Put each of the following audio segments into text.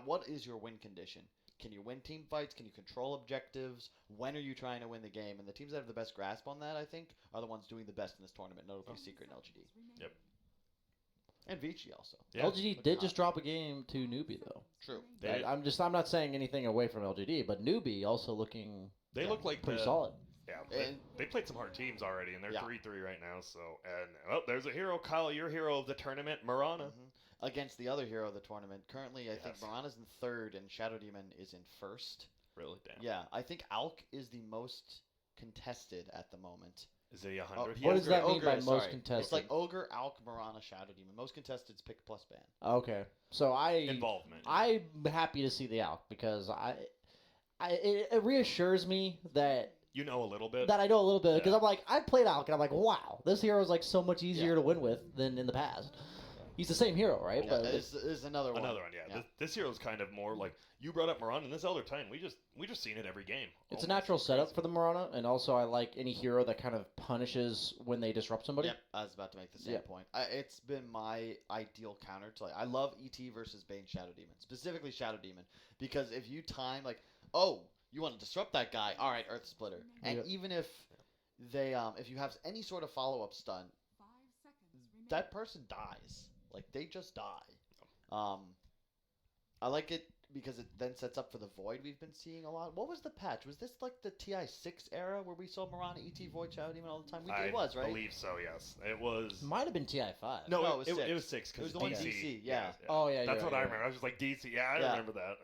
what is your win condition? Can you win team fights? Can you control objectives? When are you trying to win the game? And the teams that have the best grasp on that, I think, are the ones doing the best in this tournament, notably Secret and LGD. Yep. And Vici also. Yeah. LGD did just drop a game to Newbie, though. True. I'm not saying anything away from LGD, but Newbie also looking They look like pretty solid. Yeah, they played some hard teams already, and they're 3-3 right now. So, there's a hero, Kyle, your hero of the tournament, Marana. Mm-hmm. Against the other hero of the tournament. Currently, I think Marana's in third, and Shadow Demon is in first. Really? Damn. Yeah, I think Alk is the most contested at the moment. Is it 100? What does that mean by most contested? It's like Ogre, Alk, Marana, Shadow Demon. Most contested is pick plus ban. Okay, so involvement. I'm happy to see the Alk because it reassures me that you know a little bit. That I know a little bit because I'm like I played Alk and I'm like wow, this hero is like so much easier to win with than in the past. He's the same hero, right? Yeah, but this is another one. Another one, yeah. This hero's kind of more like you brought up Marana, and this other time we just seen it every game. It's a natural setup for the Marana, and also I like any hero that kind of punishes when they disrupt somebody. Yep, I was about to make the same point. It's been my ideal counter to I love ET versus Bane Shadow Demon, specifically Shadow Demon, because if you time you want to disrupt that guy, all right, Earth Splitter, and even if they if you have any sort of follow up stun, that person dies. Like, they just die. I like it because it then sets up for the Void we've been seeing a lot. What was the patch? Was this like the TI6 era where we saw Marana, ET, Void, Shadow Demon all the time? It was, right? I believe so, yes. It was... Might have been TI5. No, it was 6. It was 6 because it was the one DC. Yeah. Oh, yeah, that's what I remember. I was just like, DC. Yeah, I remember that.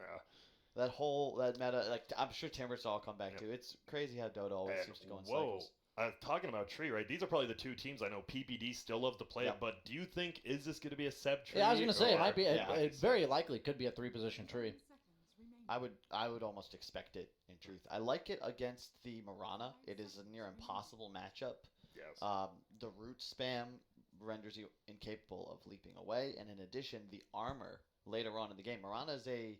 Yeah. That meta, like, I'm sure Timbers will come back to. It's crazy how Dota always seems to go in cycles. Talking about Tree, right? These are probably the two teams I know PPD still love to play. But do you think is this going to be a Seb tree? Yeah, I was going to say it might be. It very likely could be a 3-position tree. I would almost expect it. In truth, I like it against the Marana. It is a near impossible matchup. Yes. The root spam renders you incapable of leaping away, and in addition, the armor later on in the game. Marana is a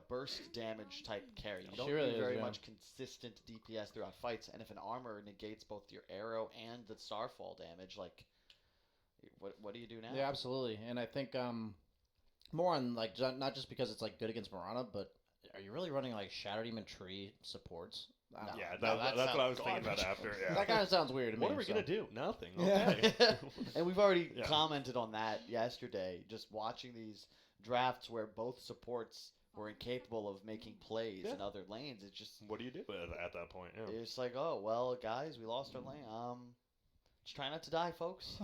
burst damage type carry. You don't need very much consistent DPS throughout fights, and if an armor negates both your arrow and the starfall damage, like, what do you do now? Yeah, absolutely. And I think more on like not just because it's like good against Marana, but are you really running like Shadow Demon tree supports? That's what I was thinking about after. Yeah. That kind of sounds weird to me. What are we gonna do? Nothing. Okay. Yeah. And we've already commented on that yesterday. Just watching these drafts where both supports were incapable of making plays in other lanes. It's just... What do you do at that point? Yeah. It's like, oh, well, guys, we lost our lane. Just try not to die, folks.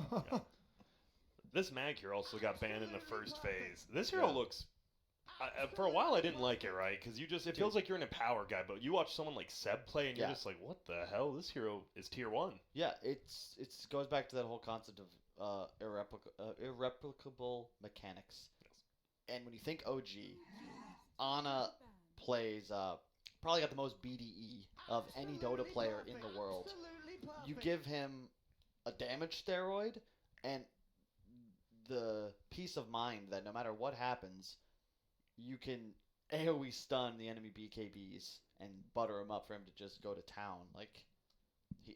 This mag here also got banned in the first phase. This hero looks... for a while, I didn't like it, right? Because it feels like you're an empower guy, but you watch someone like Seb play, and you're just like, what the hell? This hero is tier 1. Yeah, it goes back to that whole concept of irreplicable mechanics. Yes. And when you think OG... Ana plays probably got the most BDE of any Dota player in the world. You give him a damage steroid and the peace of mind that no matter what happens, you can AoE stun the enemy BKBs and butter him up for him to just go to town. Like,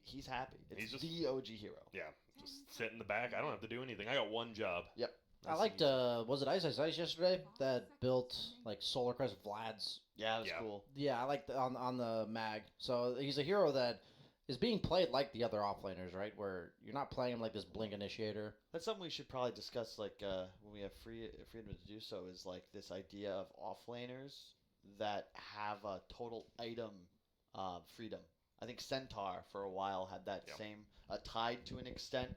he's happy. It's just the OG hero. Yeah, just sit in the back. I don't have to do anything. I got one job. Yep. I liked, was it Ice yesterday that built, like, Solar Crest Vlad's? Yeah, that's cool. Yeah, I liked on the mag. So he's a hero that is being played like the other offlaners, right? Where you're not playing him like this Blink Initiator. That's something we should probably discuss, like, when we have freedom to do so, is, like, this idea of offlaners that have a total item freedom. I think Centaur, for a while, had that same tied to an extent,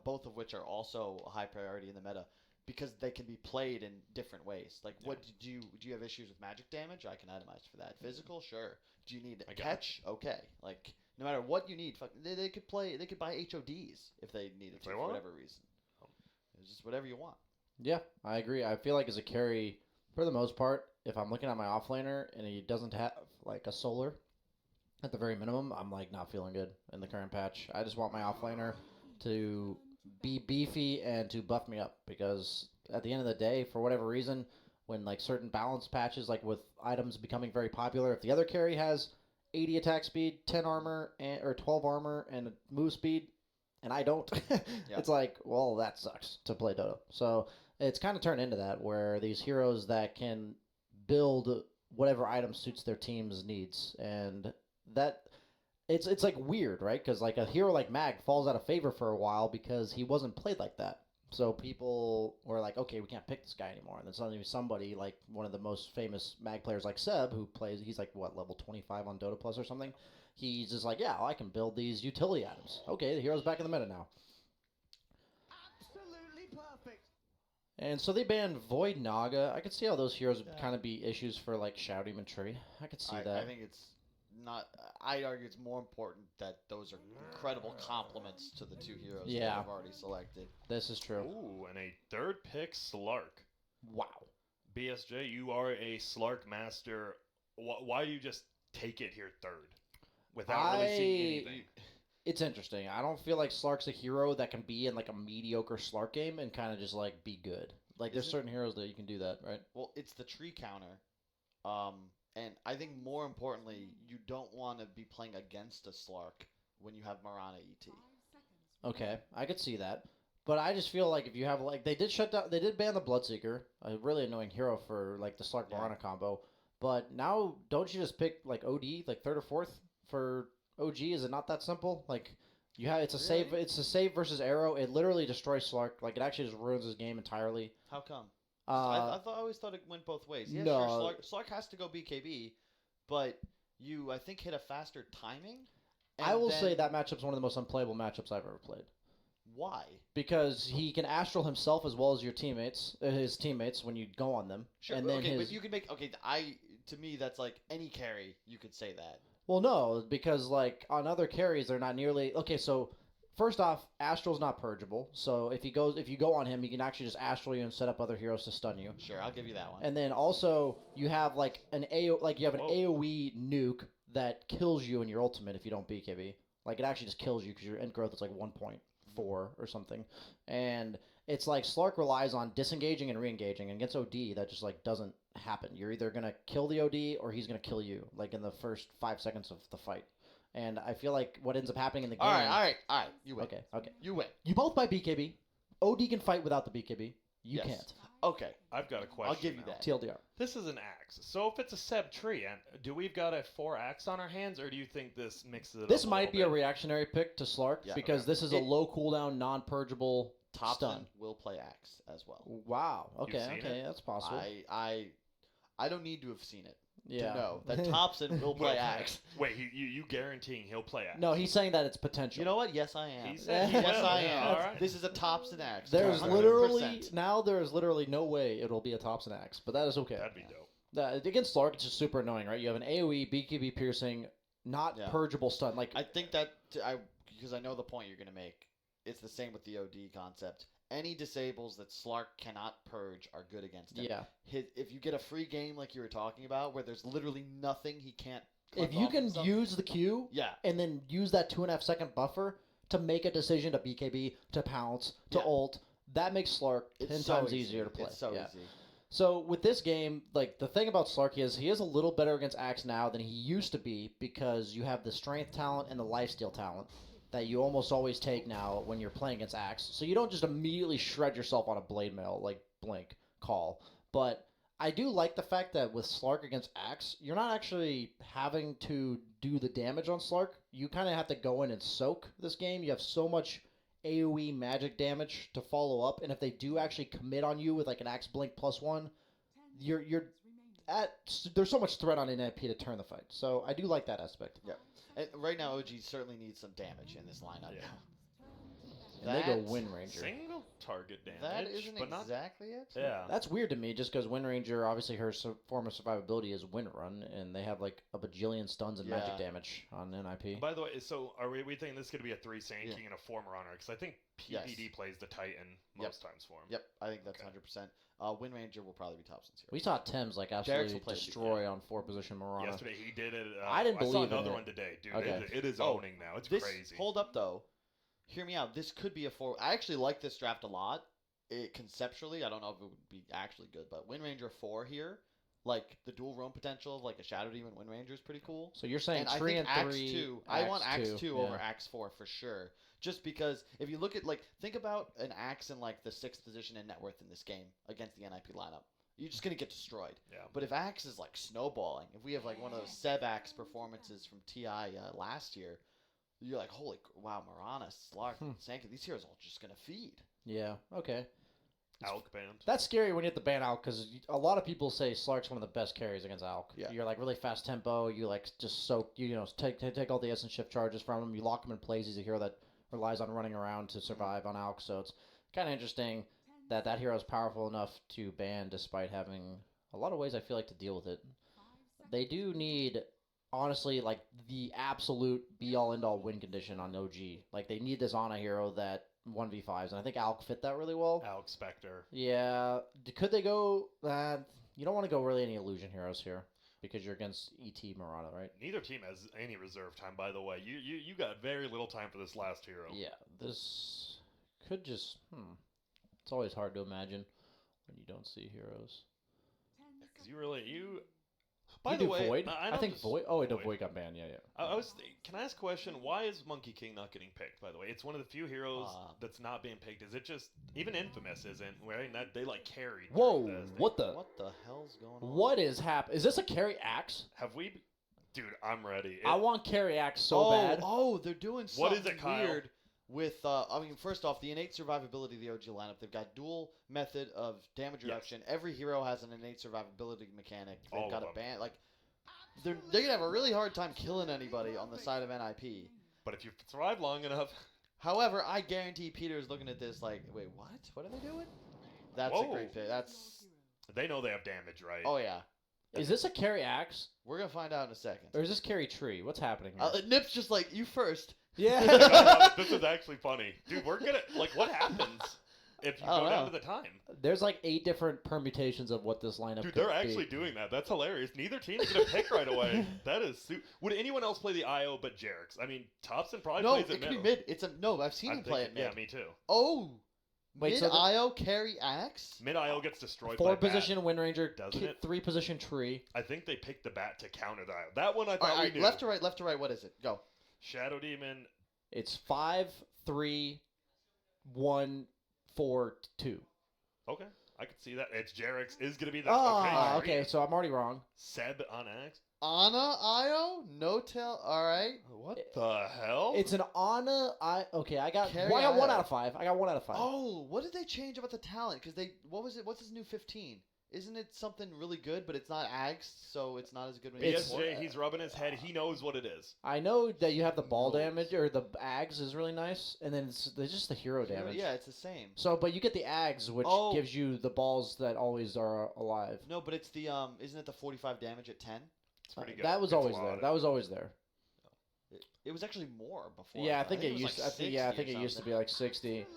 both of which are also a high priority in the meta. Because they can be played in different ways. Like, what do you have issues with magic damage? I can itemize for that. Physical, sure. Do you need a catch? Okay. Like, no matter what you need, they could play. They could buy HODs if they needed to for whatever reason. It's just whatever you want. Yeah, I agree. I feel like as a carry, for the most part, if I'm looking at my offlaner and he doesn't have like a solar, at the very minimum, I'm like not feeling good in the current patch. I just want my offlaner to be beefy and to buff me up, because at the end of the day, for whatever reason, when like certain balance patches, like with items becoming very popular, if the other carry has 80 attack speed, 10 armor, or 12 armor, and move speed, and I don't, it's like, well, that sucks to play Dota. So it's kind of turned into that, where these heroes that can build whatever item suits their team's needs, and that it's like weird, right? Because like a hero like Mag falls out of favor for a while because he wasn't played like that. So people were like, okay, we can't pick this guy anymore. And then suddenly somebody like one of the most famous Mag players like Seb, who plays, he's like what, level 25 on Dota Plus or something. He's just like, yeah, I can build these utility items. Okay, the hero's back in the meta now. Absolutely perfect. And so they banned Void Naga. I could see how those heroes would kind of be issues for like Shadow Demon Tree. I could see that. I think it's not. I'd argue it's more important that those are incredible compliments to the two heroes that Yeah. I've already selected. This is true. Ooh, and a third pick, Slark. Wow. BSJ, you are a Slark master. Why do you just take it here third without really seeing anything? It's interesting. I don't feel like Slark's a hero that can be in like a mediocre Slark game and kind of just like be good. Like there's certain heroes that you can do that, right? Well, it's the tree counter. And I think more importantly, you don't want to be playing against a Slark when you have Marana ET. Okay, I could see that. But I just feel like if you have like they did ban the Bloodseeker, a really annoying hero for like the Slark Marana combo. But now don't you just pick like OD like third or fourth for OG? Is it not that simple? Like you have it's a save versus arrow. It literally destroys Slark. Like it actually just ruins his game entirely. How come? I always thought it went both ways. Yeah, no. sure, Slark has to go BKB, but you, I think, hit a faster timing. I will say that matchup's one of the most unplayable matchups I've ever played. Why? Because he can astral himself as well as your teammates, his teammates, when you go on them. Sure, and then okay, but you can make to me that's like any carry. You could say that. Well, no, because like on other carries, they're not nearly okay. So first off, Astral's not purgeable. So if you go on him, he can actually just astral you and set up other heroes to stun you. Sure, I'll give you that one. And then also you have like an AOE nuke that kills you in your ultimate if you don't BKB. Like it actually just kills you because your end growth is like 1.4 or something. And it's like Slark relies on disengaging and re-engaging, and against OD that just like doesn't happen. You're either gonna kill the OD or he's gonna kill you like in the first 5 seconds of the fight. And I feel like what ends up happening in the game. All right. You win. Okay. You win. You both buy BKB. OD can fight without the BKB. You Yes. can't. Okay. I've got a question. I'll give you now. that. TLDR. This is an axe. So if it's a Seb tree, and do we've got a 4 axe on our hands, or do you think this mixes it up? This might a be a little bit? reactionary pick to Slark Yeah. because Okay. this is a low cooldown, non-purgeable Thompson stun. will play Axe as well. Wow. Okay. seen Okay. it? That's possible. I don't need to have seen it Yeah. to know that Thompson will play Axe. Wait, you guaranteeing he'll play axe? No, he's saying that it's potential. You know what? Yes, I am. He said he yes, will. I Yeah, am. all right. This is a Thompson Axe. There's 100%. literally no way it'll be a Thompson axe, but that is okay. That'd be dope. Against Slark, it's just super annoying, right? You have an AOE, BKB piercing, not Yeah. purgeable stun. Like I think because I know the point you're gonna make. It's the same with the OD concept. Any disables that Slark cannot purge are good against him. yeah. If you get a free game like you were talking about, where there's literally nothing he can't. If cleanse you off can himself- use the Q yeah, and then use that 2.5 second buffer to make a decision to BKB, to pounce, to Yeah. ult, that makes Slark 10 it's so times easy. easier to play. It's so Yeah. easy. So with this game, like the thing about Slark is he is a little better against Axe now than he used to be because you have the strength talent and the lifesteal talent that you almost always take now when you're playing against Axe. So you don't just immediately shred yourself on a blade mail like Blink call. But I do like the fact that with Slark against Axe, you're not actually having to do the damage on Slark. You kind of have to go in and soak this game. You have so much AoE magic damage to follow up, and if they do actually commit on you with like an Axe Blink +1, you're there's so much threat on NIP to turn the fight. So I do like that aspect. And right now, OG certainly needs some damage in this lineup. Yeah. And they go That's- Wind Ranger. Single target damage, That isn't but not. exactly it. Yeah. That's weird to me, just because Wind Ranger, obviously her form of survivability is Wind Run, and they have like a bajillion stuns and magic Yeah. damage on NIP. By the way, so are we thinking this is going to be a 3 Sand King and a 4 Marauder? Because I think PPD plays the Titan most times for him. Yep, I think that's Okay. 100%. Wind Ranger will probably be Thompson's here. We saw Thames like Derek's absolutely will play destroy on 4-position Marana. Yesterday he did it. I didn't I saw believe in another it. one today, dude. Okay. It is Oh, owning now. It's This crazy. hold up though. Hear me out. This could be a 4. I actually like this draft a lot. Conceptually, I don't know if it would be actually good, but Wind Ranger 4 here, like the dual roam potential of like a Shadow Demon Wind Ranger is pretty cool. So you're saying And I Tree think and Axe 3. 2. I want Axe 2, 2 yeah. over Axe 4 for sure. Just because if you look at think about an Axe in like the 6th position in net worth in this game against the NIP lineup. You're just gonna get destroyed. Yeah. But if Axe is like snowballing, if we have like one of those Seb Axe performances from TI last year, you're like, wow, Marana, Slark, Sanka, these heroes are all just gonna feed. Yeah. Okay. Alk band. That's scary when you have to ban Alk because a lot of people say Slark's one of the best carries against Alk. Yeah. You're like really fast tempo. You like just soak. Take all the essence shift charges from him. You lock him in place. He's a hero that relies on running around to survive on Alk. So it's kind of interesting that hero is powerful enough to ban despite having a lot of ways I feel like to deal with it. They do need, honestly, like the absolute be all end all win condition on OG. Like they need this Ana hero that 1v5s, and I think Alk fit that really well. Alk Spectre. Yeah. Could they go? You don't want to go really any illusion heroes here because you're against ET Marana, right? Neither team has any reserve time, by the way. You got very little time for this last hero. Yeah. This could just. It's always hard to imagine when you don't see heroes. Because you. By By the the way, Void. I think Void. Void. Oh, wait, no, Void got banned. Yeah. Can I ask a question? Why is Monkey King not getting picked? By the way, it's one of the few heroes that's not being picked. Is it just even Infamous isn't? Right? That they like carried. Whoa! during this. What the? What the hell's going on? What is happening? Is this a carry axe? Have we? Dude, I'm ready. I want carry axe so bad. Oh, they're doing something What is it, Kyle? weird with, first off, the innate survivability of the OG lineup. They've got dual method of damage reduction. Every hero has an innate survivability mechanic. They've All got of a them. ban. Like, they're going to have a really hard time killing anybody on the side of NIP. But if you survive long enough, However, I guarantee Peter's looking at this like, wait, what? What are they doing? That's a Whoa. great pick. That's, they know they have damage, right? oh yeah. Is this a carry axe We're going to find out in a second. or is this carry tree? What's happening here? Nip's just like, you first. Yeah. This is actually funny, dude. We're gonna what happens if you I don't go down know. to the time? There's like 8 different permutations of what this lineup Dude, could they're actually be. doing that. That's hilarious. Neither team's gonna pick right away. That is would anyone else play the IO but Jerix? I mean, Thompson probably No, plays it it could be mid. No, I've seen him play it mid. Yeah, me too. Oh, Wait, mid so the- IO carry axe? Mid IO gets destroyed 4 by Bat. position Wind Ranger, Doesn't it? 3 position tree. I think they picked the Bat to counter the IO. That one I All thought right, we knew. left to right. What is it? Go. Shadow Demon. It's 5, 3, 1, 4, 2. Okay, I could see that. It's Jerix is gonna be the Okay, so I'm already wrong. Seb on Axe. Ana IO? No tail? All right. What the hell? It's an Ana. I got. Carry Well, I got 1 IO. out of 5. I got 1 out of 5. Oh, what did they change about the talent? Because what was it? What's his new 15? Isn't it something really good, but it's not Axe, so it's not as good when you It's- BSJ, he's rubbing his head. He knows what it is. I know that you have the ball Notes. damage or the Ags is really nice, and then there's just the hero damage. Yeah, it's the same. So, but you get the Ags, which Oh. gives you the balls that always are alive. No, but it's the isn't it the 45 damage at 10? It's pretty good. That was Gets a always lot there. of That was always there. It was actually more before. Yeah, I think it was used. like I think yeah, I 60 think or it used to something. be like 60.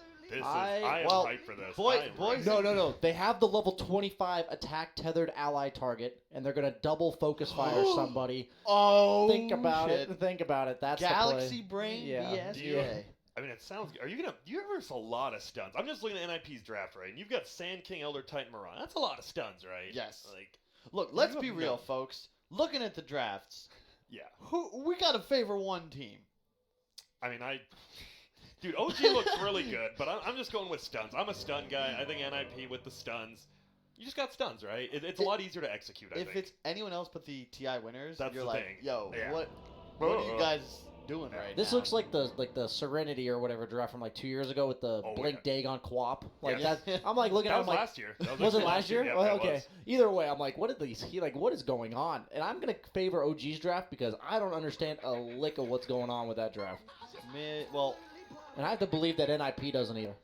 I am well, hyped for this. boy- I am boys- ready. No. They have the level 25 attack tethered ally target, and they're gonna double focus fire somebody. Oh, Think about shit. it. Think about it. That's Galaxy the play. Brain Yeah. VS. Do you- Yeah. I mean, it sounds good. You ever a lot of stuns? I'm just looking at NIP's draft, right? And you've got Sand King, Elder Titan, Moran. That's a lot of stuns, right? Yes. Like, Look, let's You be have real, none. folks. Looking at the drafts, yeah. we gotta favor one team. I mean, dude, OG looks really good, but I'm just going with stuns. I'm a stun guy. I think NIP with the stuns. You just got stuns, right? It's a lot easier to execute, I If think. it's anyone else but the TI winners, That's you're the like, thing. yo, Yeah. what are you guys doing right This now? looks like the Serenity or whatever draft from like 2 years ago with the Oh, Blink Dagon Quap. Like Yes. that. I'm like looking That at. was I'm like, last year. That was it actually last year? Yeah, Well, it okay. was. Either way, I'm like, what did these? What is going on? And I'm gonna favor OG's draft because I don't understand a lick of what's going on with that draft, Well, and I have to believe that NIP doesn't either.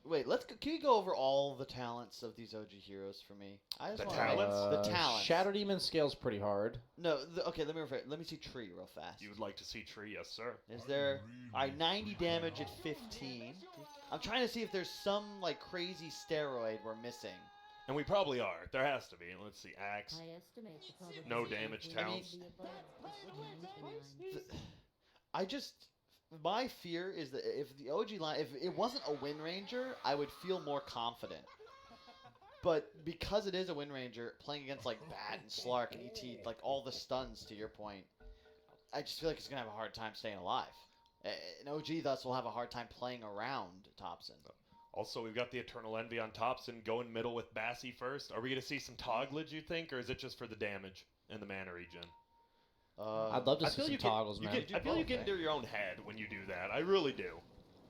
wait. Can you go over all the talents of these OG heroes for me? I just The wanna talents? The talents. Shadow Demon scales pretty hard. No. Okay. Let me see Tree real fast. You would like to see Tree, yes, sir. Is there 90 damage at 15? I'm trying to see if there's some like crazy steroid we're missing. And we probably are. There has to be. Let's see. Axe. I estimate the probability No damage of counts. the above is 99. My fear is that if the OG line, if it wasn't a Wind Ranger, I would feel more confident. But because it is a Wind Ranger, playing against like Bat and Slark and ET, like all the stuns to your point, I just feel like it's gonna have a hard time staying alive. An OG thus will have a hard time playing around Thompson. Also, we've got the Eternal Envy on Thompson going middle with Bassi first. Are we going to see some Toglage, you think, or is it just for the damage and the mana regen? I'd love to I see feel some you toggles, man. I feel you both, get eh? into your own head when you do that. I really do.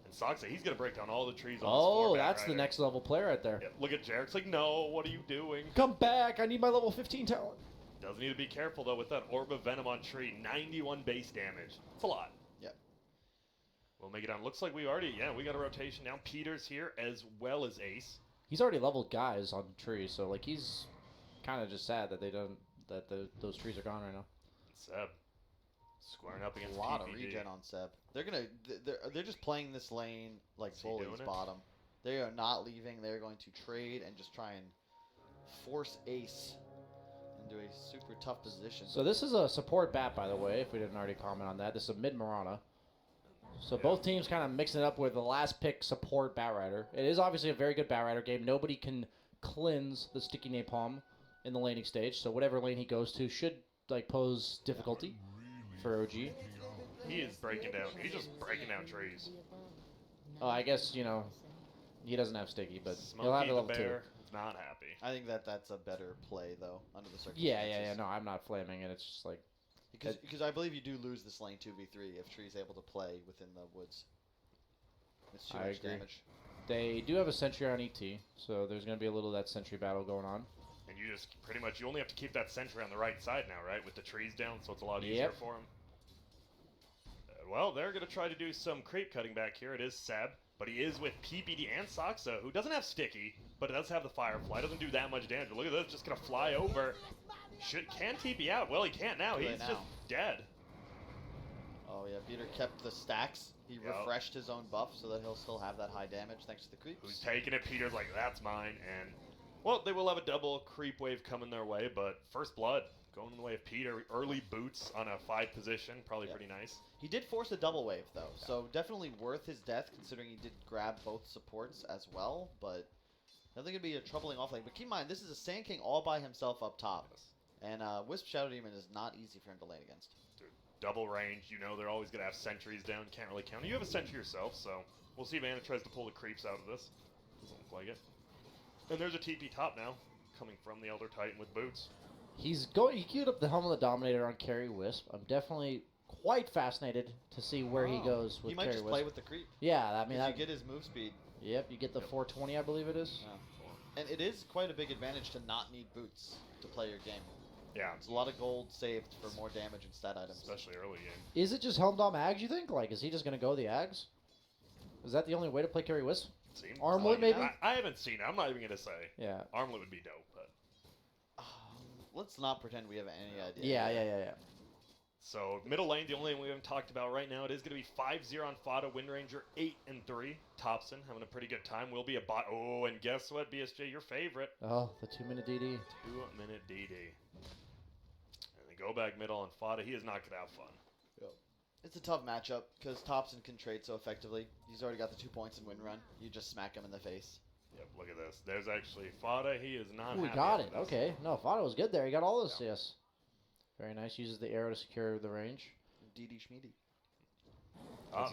And Soxa, he's going to break down all the trees on this 4 That's the next level player right there. Yeah, look at Jarek's like, no, what are you doing? Come back! I need my level 15 talent. Does need to be careful, though, with that Orb of Venom on tree. 91 base damage. It's a lot. Yep. We'll make it on. Looks like we we got a rotation now. Peter's here as well as Ace. He's already leveled guys on the tree, so like he's kind of just sad that those trees are gone right now. Seb squaring up against A lot of PPD. regen on Seb. They're just playing this lane like Is he bullies doing it? bottom. They are not leaving. They're going to trade and just try and force Ace into a super tough position. So this is a support bat, by the way, if we didn't already comment on that. This is a mid Marana. So both teams kind of mixing it up with the last pick support Batrider. It is obviously a very good Batrider game. Nobody can cleanse the sticky napalm in the laning stage, so whatever lane he goes to should like pose difficulty for OG. He is breaking down. He's just breaking down trees. Oh, I guess he doesn't have sticky, but he'll Smokey have the a level 2. bear is not happy. I think that's a better play though under the circumstances. Yeah. No, I'm not flaming it. It's just like Because I believe you do lose this lane 2v3 if Tree's able to play within the woods. It's too I much agree. damage. they do have a sentry on ET, so there's going to be a little of that sentry battle going on. And you just pretty much, you only have to keep that sentry on the right side now, right? With the trees down, so it's a lot easier Yep. for him. Well, they're going to try to do some creep cutting back here. It is Seb, but he is with PPD and Soxa, who doesn't have sticky, but it does have the Firefly. Doesn't do that much damage. But look at this, just going to fly over. Can TP out? Well, he can't now. Too late He's now. just dead. Oh yeah, Peter kept the stacks. He Yep. refreshed his own buff so that he'll still have that high damage thanks to the creeps. Who's taking it? Peter's like, that's mine. And, well, they will have a double creep wave coming their way, but first blood going in the way of Peter. Early boots on a 5 position, probably Yep. pretty nice. He did force a double wave though, so definitely worth his death considering he did grab both supports as well, but I think it'd be a troubling offlane. But keep in mind, this is a Sand King all by himself up top. And Wisp Shadow Demon is not easy for him to lane against. Dude, double range, you know they're always going to have sentries down. Can't really count. You have a sentry yourself, so we'll see if Anna tries to pull the creeps out of this. Doesn't look like it. And there's a TP top now, coming from the Elder Titan with boots. He queued up the Helm of the Dominator on Carry Wisp. I'm definitely quite fascinated to see where he Oh, goes with he might Carry just Wisp. play with the creep. Yeah, I mean, Because you get his move speed. yep, you get the 420, I believe it is. And it is quite a big advantage to not need boots to play your game. Yeah, There's a lot of gold saved for more damage and stat items. especially early game. Is it just Helm Dom Ags, you think? Like, is he just going to go the Ags? Is that the only way to play Carry Wisp? Seems Armlet, like it. maybe? I haven't seen it. I'm not even going to say. Yeah. Armlet would be dope, but... Let's not pretend we have any idea. Yeah. So, middle lane, the only lane we haven't talked about right now, it is going to be 5-0 on Fada, Wind Ranger 8-3. Thompson having a pretty good time. Will be a bot. Oh, and guess what, BSJ, your favorite. Oh, the 2-minute DD. 2-minute DD. And then go back middle on Fada. He is not going to have fun. It's a tough matchup because Thompson can trade so effectively. He's already got the 2 points in win run. You just smack him in the face. Yep, look at this. There's actually Fada. He is not Ooh, we happy got with it. this. Okay. No, Fado was good there. He got all those Yeah. yes. Very nice. Uses the arrow to secure the range. DD Schmeedy.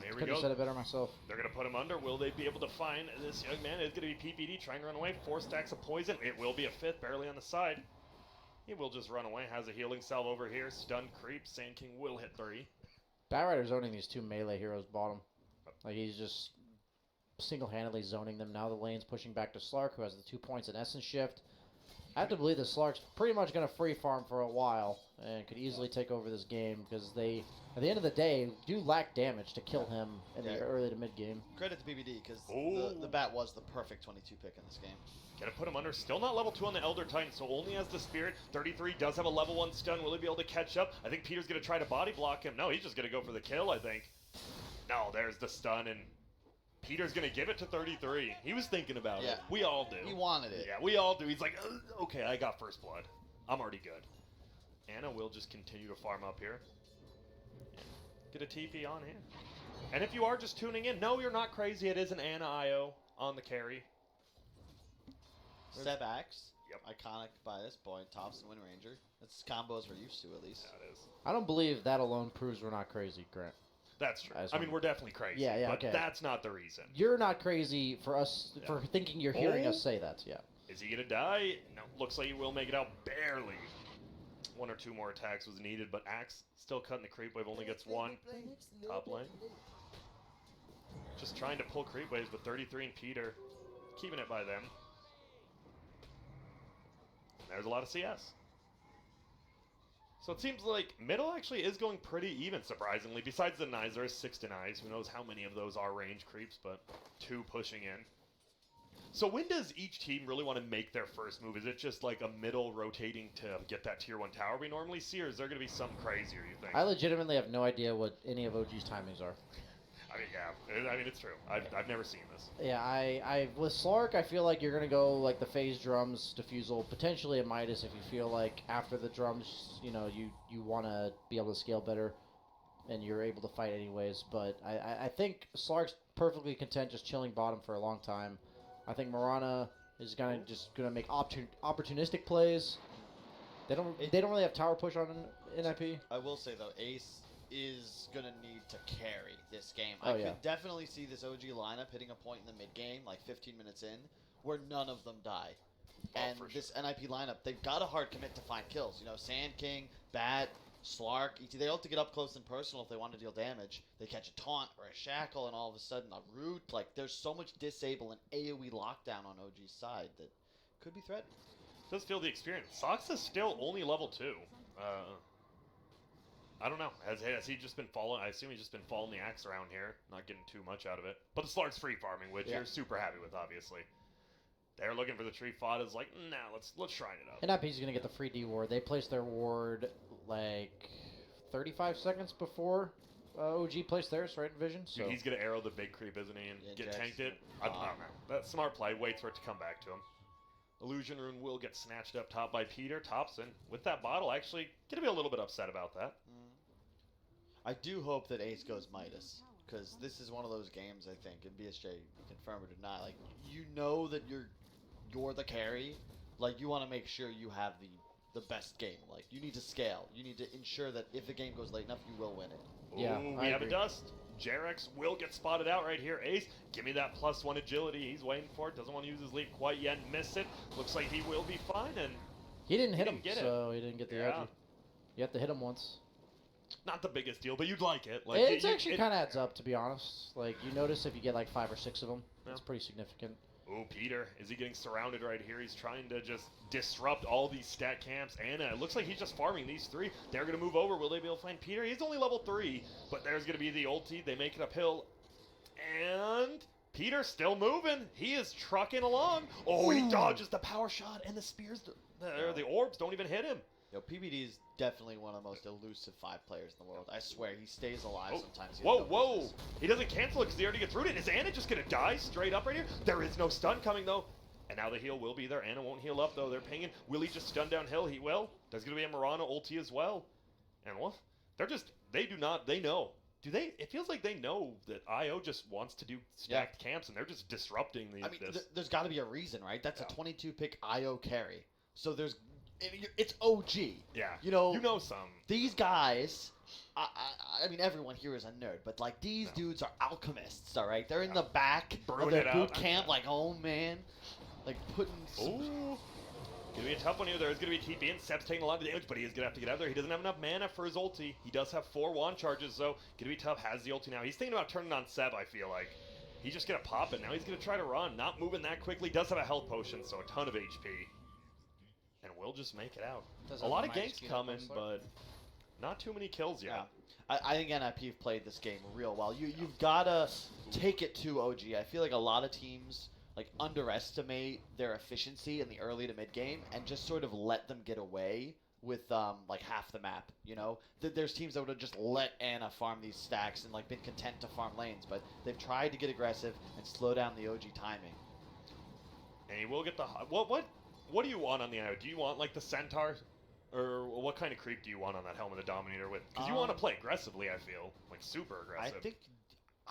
Here we Could have go. said it better myself. They're going to put him under. Will they be able to find this young man? It's going to be PPD trying to run away. 4 stacks of poison. It will be a 5th, barely on the side. He will just run away. Has a healing salve over here. Stun creep. Sand King will hit 3. Batrider's owning these 2 melee heroes bottom. Like, he's just single-handedly zoning them. Now the lane's pushing back to Slark, who has the 2 points in Essence Shift. I have to believe that Slark's pretty much going to free farm for a while and could easily take over this game because they, at the end of the day, do lack damage to kill him in the early to mid game. Credit to BBD because Ooh. the bat was the perfect 22 pick in this game. Gonna put him under. Still not level 2 on the Elder Titan, so only has the Spirit. 33 does have a level 1 stun. Will he be able to catch up? I think Peter's gonna try to body block him. No, he's just gonna go for the kill, I think. No, there's the stun, and Peter's gonna give it to 33. He was thinking about it. Yeah. We all do. He wanted it. Yeah, we all do. He's like, okay, I got first blood. I'm already good. Anna will just continue to farm up here. Get a TP on here. And if you are just tuning in, no, you're not crazy. It is an Anna IO on the carry. Seb Axe. Yep. Iconic by this point. Thompson Wind Ranger. That's combos we're used to at least. That is. I don't believe that alone proves we're not crazy, Grant. That's true. I just I mean, wanna- we're definitely crazy. Yeah, yeah, But okay. that's not the reason. You're not crazy for us for thinking you're hearing us Oh. say that. Yeah. Is he gonna die? No, looks like he will make it out barely. One or two more attacks was needed, but Axe still cutting the creep wave, only gets one. Top lane. Just trying to pull creep waves, but 33 and Peter keeping it by them. There's a lot of CS. So it seems like middle actually is going pretty even, surprisingly. Besides the Knives, there is 6 denies. Who knows how many of those are range creeps, but 2 pushing in. So when does each team really want to make their first move? Is it just like a middle rotating to get that tier 1 tower we normally see, or is there going to be something crazier, you think? I legitimately have no idea what any of OG's timings are. I mean, yeah. I mean, it's true. I've never seen this. Yeah, I with Slark, I feel like you're gonna go like the phase drums, diffusal, potentially a Midas if you feel like after the drums, you know, you want to be able to scale better, and you're able to fight anyways. But I think Slark's perfectly content just chilling bottom for a long time. I think Mirana is gonna make opportunistic plays. They don't really have tower push on NIP. I will say though, Ace is gonna need to carry this game. Oh, I yeah. could definitely see this OG lineup hitting a point in the mid game, like 15 minutes in, where none of them die. And for this NIP lineup, they've got a hard commit to find kills. You know, Sand King, Bat, Slark, ET, they all have to get up close and personal if they want to deal damage. They catch a taunt or a shackle, and all of a sudden a root. Like, there's so much disable and AoE lockdown on OG's side that could be threatened. Does feel the experience. Sox is still only level 2. I don't know. Has he just been following? I assume he's just been following the Axe around here, not getting too much out of it. But the Slark's free farming, which Yeah. you're super happy with, obviously. They're looking for the tree. Fada's like, nah, let's shrine it up. NIP's gonna get the free D ward. They placed their ward like 35 seconds before OG placed theirs, right in Vision. So Dude, he's gonna arrow the big creep, isn't he, and Yeah, get Jack's tanked it. I gonna- don't know. That's smart play. Waits for it to come back to him. Illusion Rune will get snatched up top by Peter. Thompson with that bottle, actually gonna be a little bit upset about that. I do hope that Ace goes Midas, because this is one of those games, I think, and BSJ, confirm it or not, like, you know that you're the carry, like, you want to make sure you have the best game. Like, you need to scale. You need to ensure that if the game goes late enough, you will win it. Yeah, Ooh, I we have a agree. dust. Jarex will get spotted out right here. Ace, give me that +1 agility. He's waiting for it. Doesn't want to use his leap quite yet. Miss it. Looks like he will be fine, and he didn't hit didn't him, get it. so he didn't get the Yeah. OG. You have to hit him once. not the biggest deal, but you'd like it. Like It's actually kind of adds up, to be honest. Like, you notice if you get like 5 or 6 of them, that's Yeah. pretty significant. Ooh, Peter, is he getting surrounded right here? He's trying to just disrupt all these stat camps. Anna, it looks like he's just farming these 3. They're going to move over. Will they be able to find Peter? He's only level 3, but there's going to be the ulti. They make it uphill. And Peter's still moving. He is trucking along. Oh, he dodges the power shot, and the spears, the orbs don't even hit him. Yo, PBD is definitely one of the most elusive 5 players in the world. I swear, he stays alive Oh, sometimes. he has whoa, no whoa. business. He doesn't cancel it because he already gets rooted. Is Anna just going to die straight up right here? There is no stun coming, though. And now the heal will be there. Anna won't heal up, though. They're pinging. Will he just stun downhill? He will. There's going to be a Mirana ulti as well. And what? They know. Do they? It feels like they know that IO just wants to do stacked camps, and they're just disrupting I mean, this. there's got to be a reason, right? That's Yeah. a 22-pick IO carry. So it's OG. Yeah. You know some. these guys, I mean, everyone here is a nerd, but like these No. dudes are alchemists, all right? They're in Yeah. the back Brewing of their it up. boot camp, like, oh man, like putting. Ooh. Gonna be a tough one here. There's gonna be a TP, and Seb's taking a lot of damage, but he is gonna have to get out of there. He doesn't have enough mana for his ulti. He does have 4 wand charges, though. Gonna be tough. Has the ulti now. He's thinking about turning on Seb, I feel like. He's just gonna pop it. Now he's gonna try to run. Not moving that quickly. Does have a health potion, so a ton of HP. And we'll just make it out. Does A have lot a of minus ganks key coming, on but not too many kills yet. Yeah. I think NIP have played this game real well. You've gotta take it to OG. I feel like a lot of teams like underestimate their efficiency in the early to mid game and just sort of let them get away with like half the map. You know, there's teams that would have just let Anna farm these stacks and like been content to farm lanes, but they've tried to get aggressive and slow down the OG timing. And he will get the what do you want on the IO? Do you want like the Centaur? Or what kind of creep do you want on that Helm of the Dominator with? Because you want to play aggressively, I feel. Like super aggressive. I think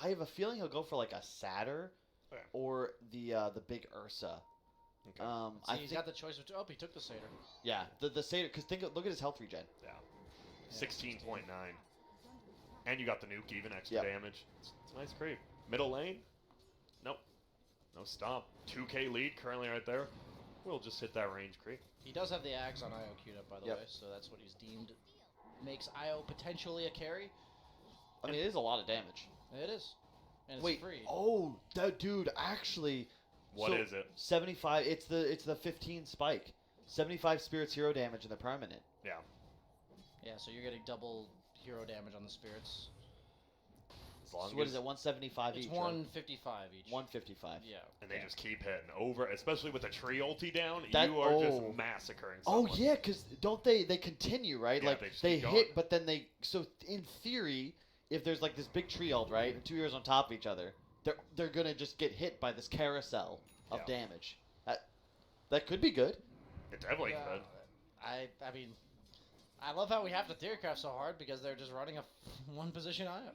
I have a feeling he'll go for like a Satyr Okay. or the big Ursa. Okay. I He's think, got the choice of he took the Satyr. yeah, the Satyr, because look at his health regen. Yeah. 16.9. And you got the nuke, even extra Yep. damage. It's a nice creep. Middle lane? Nope. No stomp. 2K lead currently right there. We'll just hit that range creep. He does have the axe on IO queued up, by the Yep. way, so that's what he's deemed. Makes IO potentially a carry. I mean, it is a lot of damage. It is. And it's Wait, free. oh, that dude, actually, What so is it? 75. It's the 15 spike. 75 spirits hero damage and the permanent. Yeah. Yeah, so you're getting double hero damage on the spirits. As long So what as is it? 175 It's each. 155 each. 155. Yeah. And they just keep hitting over, especially with the tree ulti down. That- you are oh. just massacring Oh someone. yeah, because don't they continue, right? Yeah, like they just they keep hit, going. but then they so in theory, if there's like this big tree ult, right, and 2 heroes on top of each other, they're gonna just get hit by this carousel of Yeah. damage. That could be good. It definitely Yeah, could. I mean, I love how we have to theorycraft so hard because they're just running a one position IO.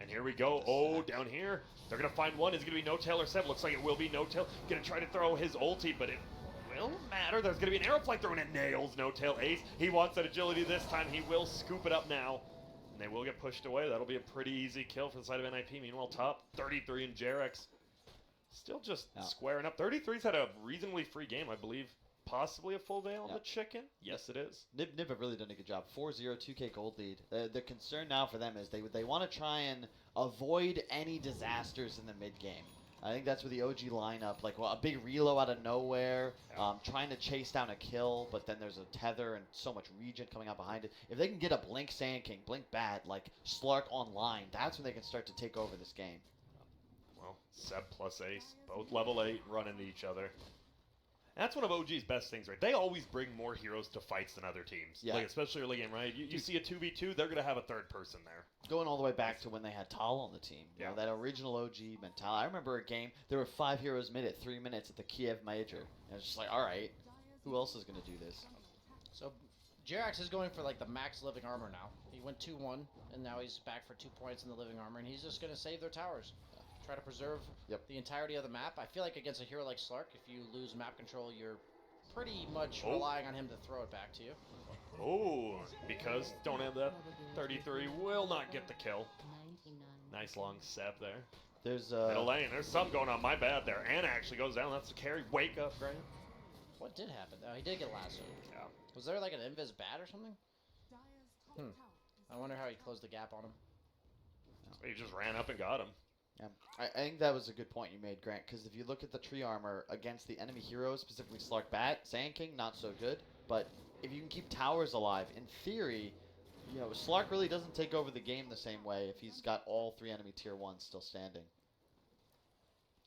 And here we go. Oh, down here. They're going to find one. Is it going to be No Tail or Seb? Looks like it will be No Tail. Going to try to throw his ulti, but it will matter. There's going to be an arrow flight thrown and nails No Tail Ace. He wants that agility this time. He will scoop it up now. And they will get pushed away. That'll be a pretty easy kill for the side of NIP. Meanwhile, top 33 in Jarex. Still just Yeah. squaring up. 33's had a reasonably free game, I believe. Possibly a full veil on Yeah. the chicken? Yes, it is. Nib have really done a good job. 4-0, 2K gold lead. The concern now for them is they want to try and avoid any disasters in the mid game. I think that's where the OG lineup, like a big reload out of nowhere, Yeah. trying to chase down a kill, but then there's a tether and so much regen coming out behind it. If they can get a Blink Sand King, Blink Bat, like Slark online, that's when they can start to take over this game. Well, Seb plus Ace, both level 8, running into each other. That's one of OG's best things, right? They always bring more heroes to fights than other teams. Yeah. Like, especially early game, right? You see a 2v2, they're going to have a third person there. Going all the way back to when they had Tal on the team. You know, Yeah. that original OG mentality. I remember a game, there were 5 heroes mid at 3 minutes at the Kiev Major. And it's just like, alright, who else is going to do this? So Jerax is going for like the max living armor now. He went 2-1, and now he's back for 2 points in the living armor, and he's just going to save their towers. Try to preserve Yep. the entirety of the map. I feel like against a hero like Slark, if you lose map control, you're pretty much Oh. relying on him to throw it back to you. Oh, because don't have that. 33 will not get the kill. Nice long Seb there. There's Middle lane, there's something going on. My bad there. Anna actually goes down. That's the carry. Wake up, Grant. What did happen? Oh, he did get lassoed. Yeah. Was there like an invis bat or something? I wonder how he closed the gap on him. He just ran up and got him. Yeah, I think that was a good point you made, Grant, because if you look at the tree armor against the enemy heroes, specifically Slark Bat, Sand King, not so good, but if you can keep towers alive, in theory, you know, Slark really doesn't take over the game the same way if he's got all 3 enemy tier 1s still standing.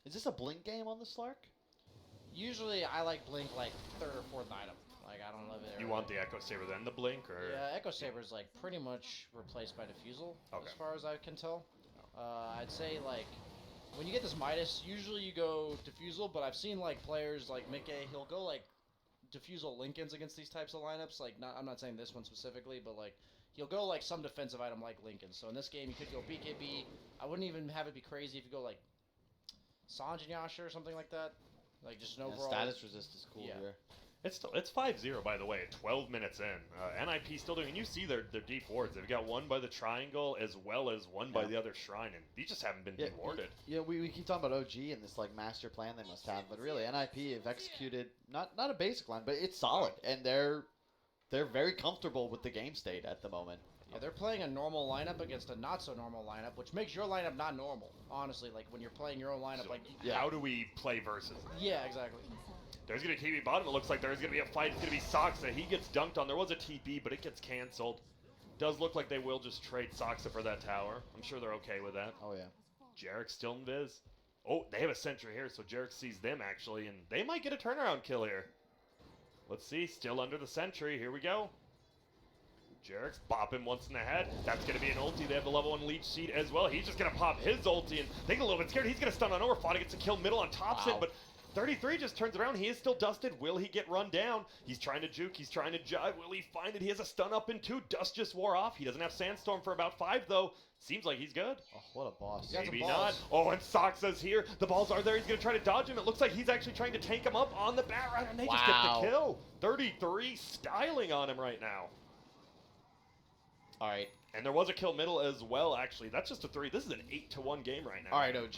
Is this a blink game on the Slark? Usually I like Blink like 3rd or 4th item. Like I don't love it. You want the Echo Saber then the blink, or? Yeah, Echo Saber's like pretty much replaced by Diffusal, Okay. as far as I can tell. I'd say like when you get this Midas, usually you go Diffusal, but I've seen like players like Mickey, he'll go like Diffusal Lincolns against these types of lineups. Like I'm not saying this one specifically, but like he'll go like some defensive item like Lincoln. So in this game you could go BKB. I wouldn't even have it be crazy if you go like Sanj and Yasha or something like that. Like just an Yeah, overall status resist is cool Yeah. here. It's 5-0 by the way. 12 minutes in. NIP still doing. And you see their deep wards. They've got one by the triangle as well as one by Yeah. the other shrine, and these just haven't been Yeah, dewarded. Yeah, we keep talking about OG and this like master plan they must have, but really NIP have executed not a basic line, but it's solid, and they're very comfortable with the game state at the moment. Yeah, they're playing a normal lineup against a not so normal lineup, which makes your lineup not normal. Honestly, like when you're playing your own lineup, So like Yeah. How do we play versus? yeah, exactly. There's going to be TP bottom. It looks like there's going to be a fight. It's going to be Soxa. He gets dunked on. There was a TP, but it gets canceled. Does look like they will just trade Soxa for that tower. I'm sure they're okay with that. Oh yeah. Jarek still in Viz. Oh, they have a sentry here, so Jarek sees them actually, and they might get a turnaround kill here. Let's see. Still under the sentry. Here we go. Jarek's bop him once in the head. That's going to be an ulti. They have the level 1 leech seed as well. He's just going to pop his ulti, and they get a little bit scared. He's going to stun on Overflot. He gets a kill middle on top Wow. it, but 33 just turns around. He is still dusted. Will he get run down? He's trying to juke. He's trying to jive. Will he find it? He has a stun up in 2. Dust just wore off. He doesn't have Sandstorm for about 5, though. Seems like he's good. Oh, what a boss. He got some Maybe balls. not. Oh, and Soxa's here. The balls are there. He's going to try to dodge him. It looks like he's actually trying to tank him up on the bat rider, and they just get Wow. the kill. 33 styling on him right now. All right. And there was a kill middle as well, actually. That's just a 3. This is an 8-1 game right now. All right, OG.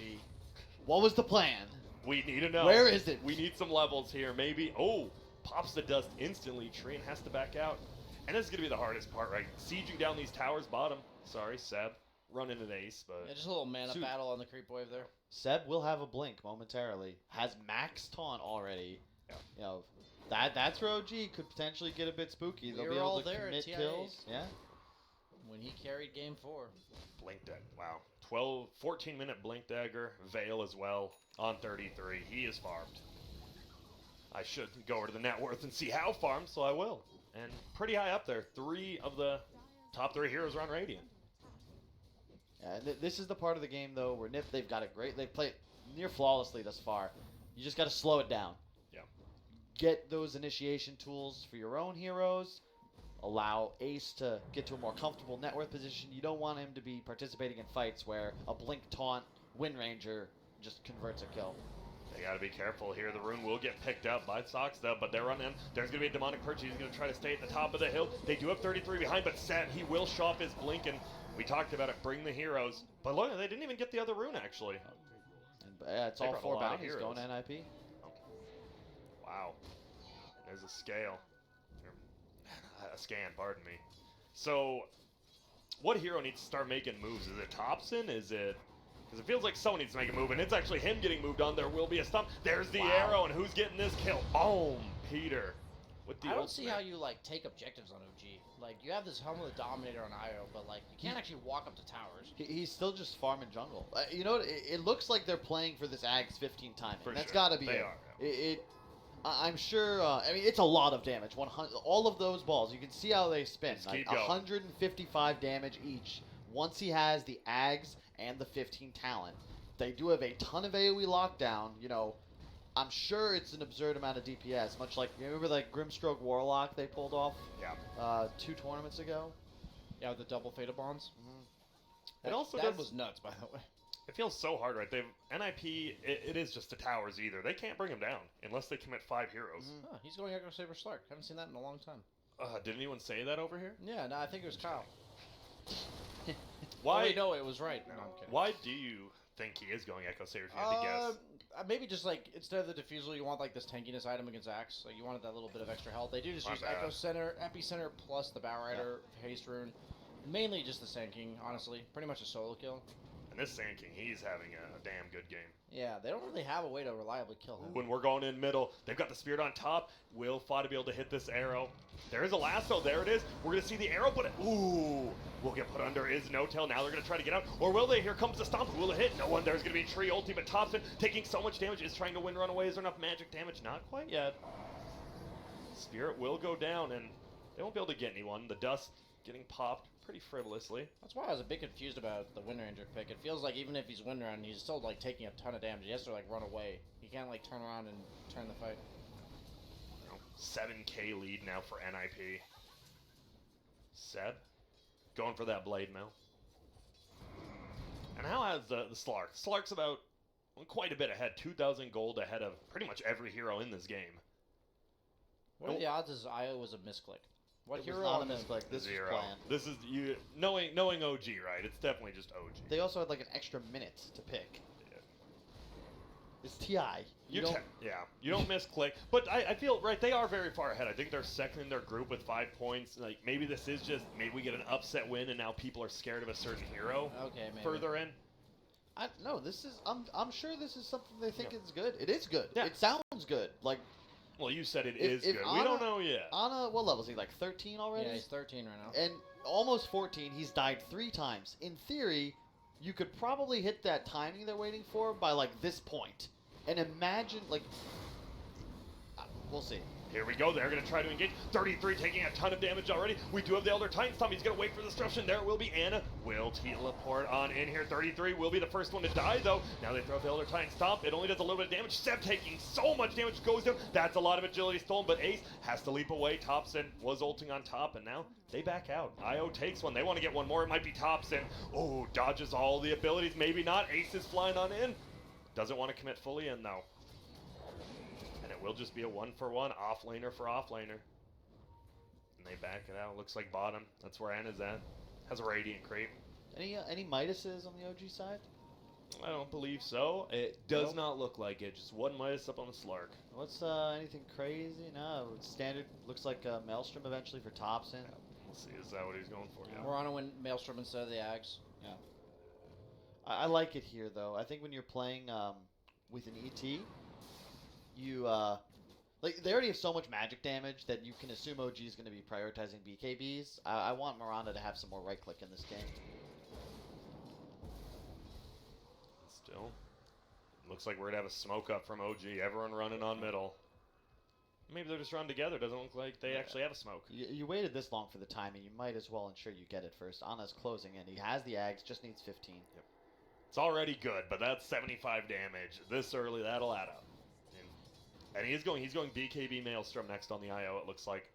What was the plan? We need to know. Where is it? We need some levels here. Maybe. Oh, pops the dust instantly. Trian has to back out. And this is going to be the hardest part, right? Sieging down these towers bottom. Sorry, Seb. Running an ace, but... Yeah, just a little mana Dude. battle on the creep wave there. Seb will have a blink momentarily. Has max taunt already. Yeah. You know, that's where OG could potentially get a bit spooky. They'll We be were all able to there at commit TIA. kills. Yeah. When he carried game 4. Blink Dagger. Wow. 14-minute Blink Dagger. Veil as well on 33. He is farmed. I should go over to the net worth and see how farmed, so I will. And pretty high up there. 3 of the top 3 heroes are on Radiant. Yeah, this is the part of the game though where NIP they've got they've played near flawlessly thus far. You just got to slow it down. Yeah. Get those initiation tools for your own heroes. Allow Ace to get to a more comfortable net worth position. You don't want him to be participating in fights where a blink taunt Wind Ranger just converts a kill. They got to be careful here. The rune will get picked up by Sox, though, but they're running. There's going to be a demonic perch. He's going to try to stay at the top of the hill. They do have 33 behind, but Sam, he will show off his blink, and we talked about it. Bring the heroes. But look, they didn't even get the other rune, actually. And, yeah, it's They all brought a 4 lot of bounties heroes. going to NIP. Wow. There's a scale. A scan, pardon me. So, what hero needs to start making moves? Is it Thompson? Is it... Because it feels like someone needs to make a move, and it's actually him getting moved on. There will be a stump. There's the arrow, and who's getting this kill? Boom! Peter. With the I don't see ultimate. how you like take objectives on OG. Like you have this Helm of the Dominator on IO, but like you can't actually walk up to towers. He's still just farming jungle. You know what? It looks like they're playing for this Ags 15 timing. For That's sure. got to be They it. are, I'm sure. I mean, it's a lot of damage. 100. All of those balls. You can see how they spin. Just Like keep going. 155 damage each. Once he has the Ags and the 15 talent, they do have a ton of AOE lockdown. You know, I'm sure it's an absurd amount of DPS. Much like you remember that Grimstroke Warlock they pulled off Yeah. 2 tournaments ago. Yeah, with the double Fatal Bonds. It also that does- was nuts, by the way. It feels so hard, right? They've NIP. It is just the towers either. They can't bring him down unless they commit 5 heroes. Huh, he's going Echo Saber Slark. Haven't seen that in a long time. Did anyone say that over here? Yeah, no, I think it was Kyle. Why? Oh, wait, no, it was right. No, I'm kidding. Why do you think he is going Echo Saber? If you had to guess. Maybe just like instead of the diffusal, you want like this tankiness item against Axe. Like you wanted that little bit of extra health. They do just My use bad. Echo Center, Epicenter plus the Bow Rider haste rune. Mainly just the Sand King, honestly. Pretty much a solo kill. And this Sand King, he's having a damn good game. Yeah, they don't really have a way to reliably kill him. When we're going in middle, they've got the Spirit on top. Will Fada be able to hit this arrow? There is a lasso. There it is. We're going to see the arrow, but ooh, will get put under. Is no tail. Now they're going to try to get out. Or will they? Here comes the stomp. Will it hit? No one. There's going to be Tree ulti, but Thompson taking so much damage. Is trying to win runaway. Is there enough magic damage? Not quite yet. Spirit will go down, and they won't be able to get anyone. The dust getting popped pretty frivolously. That's why I was a bit confused about the Wind Ranger pick. It feels like even if he's Wind Ranger, he's still like taking a ton of damage. He has to like run away. He can't like turn around and turn the fight. 7K lead now for NIP. Seb, going for that blade mill. And how has the Slark? Slark's about quite a bit ahead, 2,000 gold ahead of pretty much every hero in this game. What are the odds is IO was a misclick? What It hero was not on a the misclick. This Zero. was planned. This is you knowing OG, right? It's definitely just OG. They also had like an extra minute to pick. Yeah. It's TI. You don't. You don't misclick. But I feel, right, they are very far ahead. I think they're second in their group with 5 points. Like, maybe this is just, maybe we get an upset win and now people are scared of a certain hero Okay, maybe. further in. No, this is. I'm sure this is something they think is good. It is good. Yeah. It sounds good. Like Well, you said it If- is if good. Anna- We don't know yet. Anna, what level is he? Like 13 already? Yeah, he's 13 right now. And almost 14. He's died 3 times. In theory, you could probably hit that timing they're waiting for by like this point. And imagine like. We'll see. Here we go. They're going to try to engage. 33 taking a ton of damage already. We do have the Elder Titan Stomp. He's going to wait for the destruction. There will be Anna. Will teleport on in here. 33 will be the first one to die, though. Now they throw the Elder Titan Stomp. It only does a little bit of damage. Seb taking so much damage. Goes down. That's a lot of agility stolen, but Ace has to leap away. Thompson was ulting on top, and now they back out. IO takes one. They want to get one more. It might be Thompson. Oh, dodges all the abilities. Maybe not. Ace is flying on in. Doesn't want to commit fully in, though. And it will just be a 1-for-1 offlaner for offlaner. And they back it out. Looks like bottom. That's where Anna's at. Has a Radiant creep. Any Midases on the OG side? I don't believe so. It does Nope. not look like it. Just one Midas up on the Slark. What's anything crazy? No, standard. Looks like Maelstrom eventually for Thompson. Let's see, is that what he's going for? Yeah. We're on to win Maelstrom instead of the Ags. I like it here though. I think when you're playing with an ET, you like they already have so much magic damage that you can assume OG is going to be prioritizing BKBs. I want Miranda to have some more right click in this game. Still, looks like we're gonna have a smoke up from OG. Everyone running on middle. Maybe they're just running together. Doesn't look like they actually have a smoke. You waited this long for the timing. You might as well ensure you get it first. Ana's closing in. He has the Ags. Just needs 15. Yep. It's already good, but that's 75 damage. This early, that'll add up. And he's going BKB Maelstrom next on the IO, it looks like.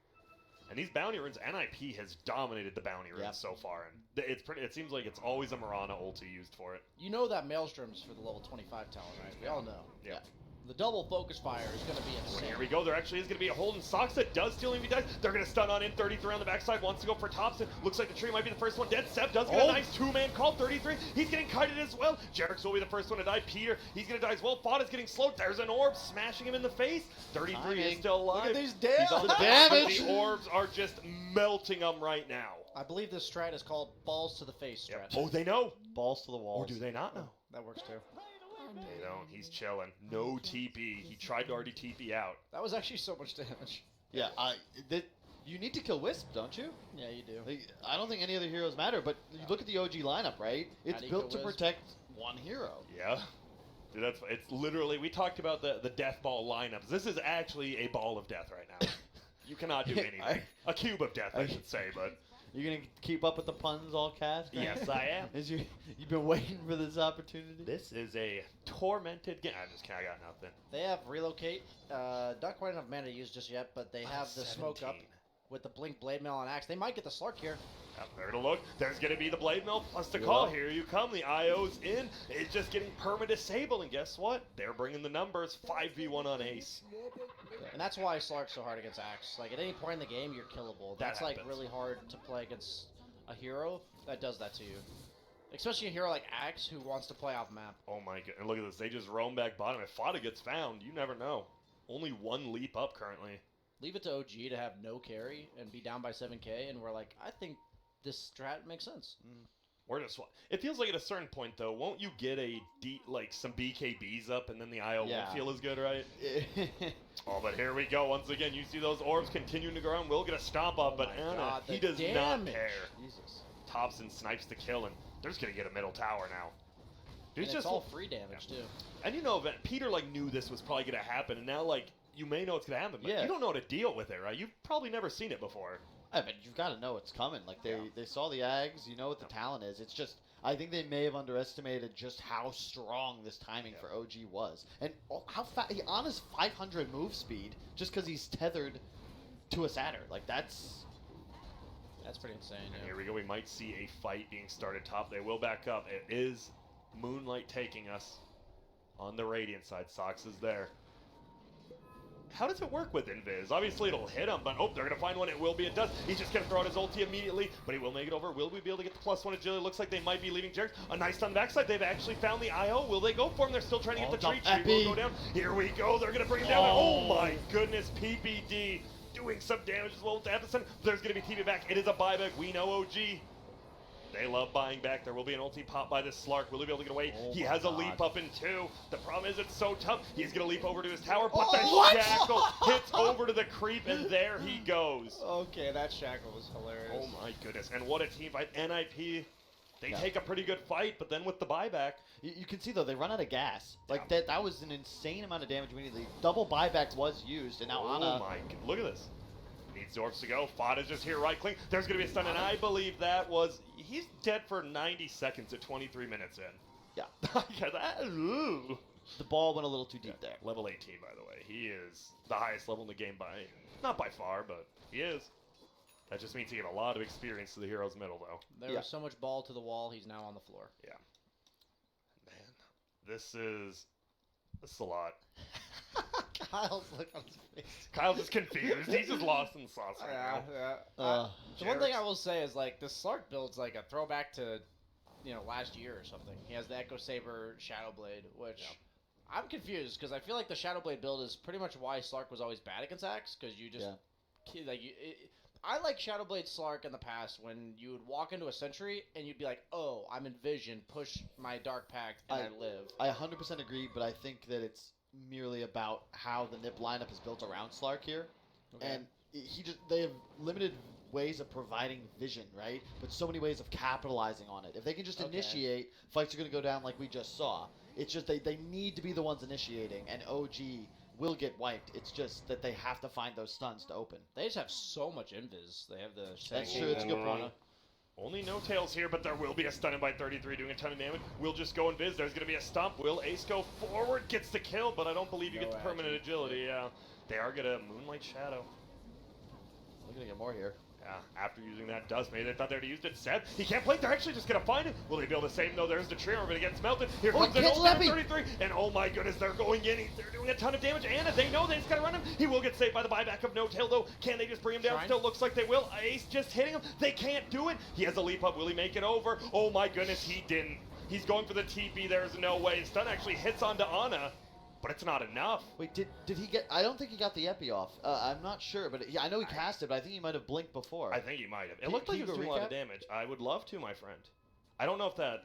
And these bounty runes, NIP has dominated the bounty runes so far, and it seems like it's always a Mirana ulti used for it. You know that Maelstrom's for the level 25 talent, right? We all know. Yeah. The double focus fire is going to be insane. Here we go. There actually is going to be a hold in Sox that does steal if he dies. They're going to stun on in. 33 on the backside. Wants to go for Thompson. Looks like the tree might be the first one dead. Seb does get a nice two-man call. 33. He's getting kited as well. Jerick's will be the first one to die. Peter, he's going to die as well. Fod is getting slowed. There's an orb smashing him in the face. 33 is still alive. Look at these He's on the damage. The orbs are just melting him right now. I believe this strat is called balls to the face strat. Oh, they know. Balls to the wall. Or do they not know? That works too. They don't. He's chilling. No TP. He tried to already TP out. That was actually so much damage. Yeah, you need to kill Wisp, don't you? Yeah, you do. Like, I don't think any other heroes matter, but you look at the OG lineup, right? It's do you built kill to Wisp? protect one hero. Yeah. Dude, it's literally, we talked about the death ball lineups. This is actually a ball of death right now. You cannot do anything. A cube of death, I should say, but You're gonna keep up with the puns all cast? yes, I am. You've been waiting for this opportunity? This is a tormented game. I'm just kidding, I got nothing. They have relocate. Not quite enough mana to use just yet, but they have the smoke up 17. with the blink blade mail and axe. They might get the Slark here. There to look. There's going to be the blade mill plus the call. Yeah. Here you come. The IO's in. It's just getting perma-disabled. And guess what? They're bringing the numbers. 5v1 on Ace. And that's why Slark's so hard against axe. Like, at any point in the game, you're killable. That That's, like, happens. really hard to play against a hero that does that to you. Especially a hero like Axe who wants to play off map. Oh my god. And look at this. They just roam back bottom. If Fada gets found, you never know. Only one leap up currently. Leave it to OG to have no carry and be down by 7k, and we're like, I think this strat makes sense. We're just. It feels like at a certain point though, won't you get some BKBs up and then the IO Yeah. won't feel as good, right? Oh, but here we go. Once again, you see those orbs continuing to go around. We'll get a stomp up, Oh but my Anna, God, he the does not damage. care. Jesus. Thompson snipes the kill, and they're just gonna get a middle tower now. And Dude's it's all free damage, too. and you know, Peter like knew this was probably gonna happen, and now like you may know it's gonna happen, but Yeah. you don't know how to deal with it, right? You've probably never seen it before. I mean, you've got to know it's coming. Like they saw the Ags, you know what the talent is. It's just I think they may have underestimated just how strong this timing for OG was, and how fast he on his 500 move speed just because he's tethered to a Satyr. Like that's That's pretty insane. And Yeah. here we go. We might see a fight being started top. They will back up. It is Moonlight taking us on the Radiant side. Sox is there. How does it work with Invis? Obviously, it'll hit him, but oh, they're going to find one. It will be. It does. He's just going to throw out his ulti immediately, but he will make it over. Will we be able to get the +1 agility? Looks like they might be leaving Jerick. A nice on the backside. They've actually found the IO. Will they go for him? They're still trying to get the tree. Tree will go down. Here we go. They're going to bring him down. Oh my goodness. PPD doing some damage as well to Epicenter. There's going to be TV back. It is a buyback. We know OG. They love buying back. There will be an ulti pop by this Slark. Will he be able to get away? Oh He my has a God. leap up in 2. The problem is it's so tough. He's going to leap over to his tower, but the what? shackle hits over to the creep, and there he goes. Okay, that shackle was hilarious. Oh my goodness. And what a team fight. NIP, they Yeah. take a pretty good fight, but then with the buyback, you can see though they run out of gas. Like Yeah. that was an insane amount of damage immediately. Double buyback was used, and now oh Ana. my god, look at this. Needs Zorfs to go. Fada's just here right cling. There's going to be a stun, and I believe that was, he's dead for 90 seconds at 23 minutes in. Yeah. Ooh. The ball went a little too deep there. Level 18, by the way. He is the highest level in the game by, not by far, but he is. That just means he had a lot of experience to the hero's middle, though. There Yeah. was so much ball to the wall, he's now on the floor. Yeah. Man, this is a lot. Kyle's look on his face. Kyle's just confused. He's just lost in the sauce right now. The one thing I will say is like the Slark build's like a throwback to, last year or something. He has the Echo Saber Shadow Blade, which I'm confused because I feel like the Shadow Blade build is pretty much why Slark was always bad against Axe because you just I like Shadow Blade Slark in the past when you would walk into a sentry and you'd be like, oh, I'm in vision, push my Dark Pact, and I live. I 100% agree, but I think that it's merely about how the Nip lineup is built around Slark here. Okay. And they have limited ways of providing vision, right? But so many ways of capitalizing on it. If they can just initiate, fights are going to go down like we just saw. It's just they need to be the ones initiating, and OG will get wiped. It's just that they have to find those stuns to open. They just have so much invis. They have the... That's true. It's a good point. Only no tails here, but there will be a stun by 33 doing a ton of damage. We'll just go invis. There's going to be a stomp. Will Ace go forward? Gets the kill, but I don't believe you get the permanent agility. Yeah, they are going to Moonlight Shadow. We're going to get more here. Yeah, after using that dust, maybe they thought they'd used it. Seb, he can't play. They're actually just going to find him. Will they be able to save him? No, there's the trio, but it gets melted. Here comes an old 33, and oh my goodness, they're going in. They're doing a ton of damage. Anna, they know they just got to run him. He will get saved by the buyback of No Tail, though. Can they just bring him down? Still looks like they will. Ace just hitting him. They can't do it. He has a leap up. Will he make it over? Oh my goodness, he didn't. He's going for the TP. There's no way. Stun actually hits onto Anna. But it's not enough. Wait, did he get... I don't think he got the epi off. I'm not sure, but I know he cast it, but I think he might have blinked before. I think he might have. It looked like he was doing a lot of damage. I would love to, my friend. I don't know if that...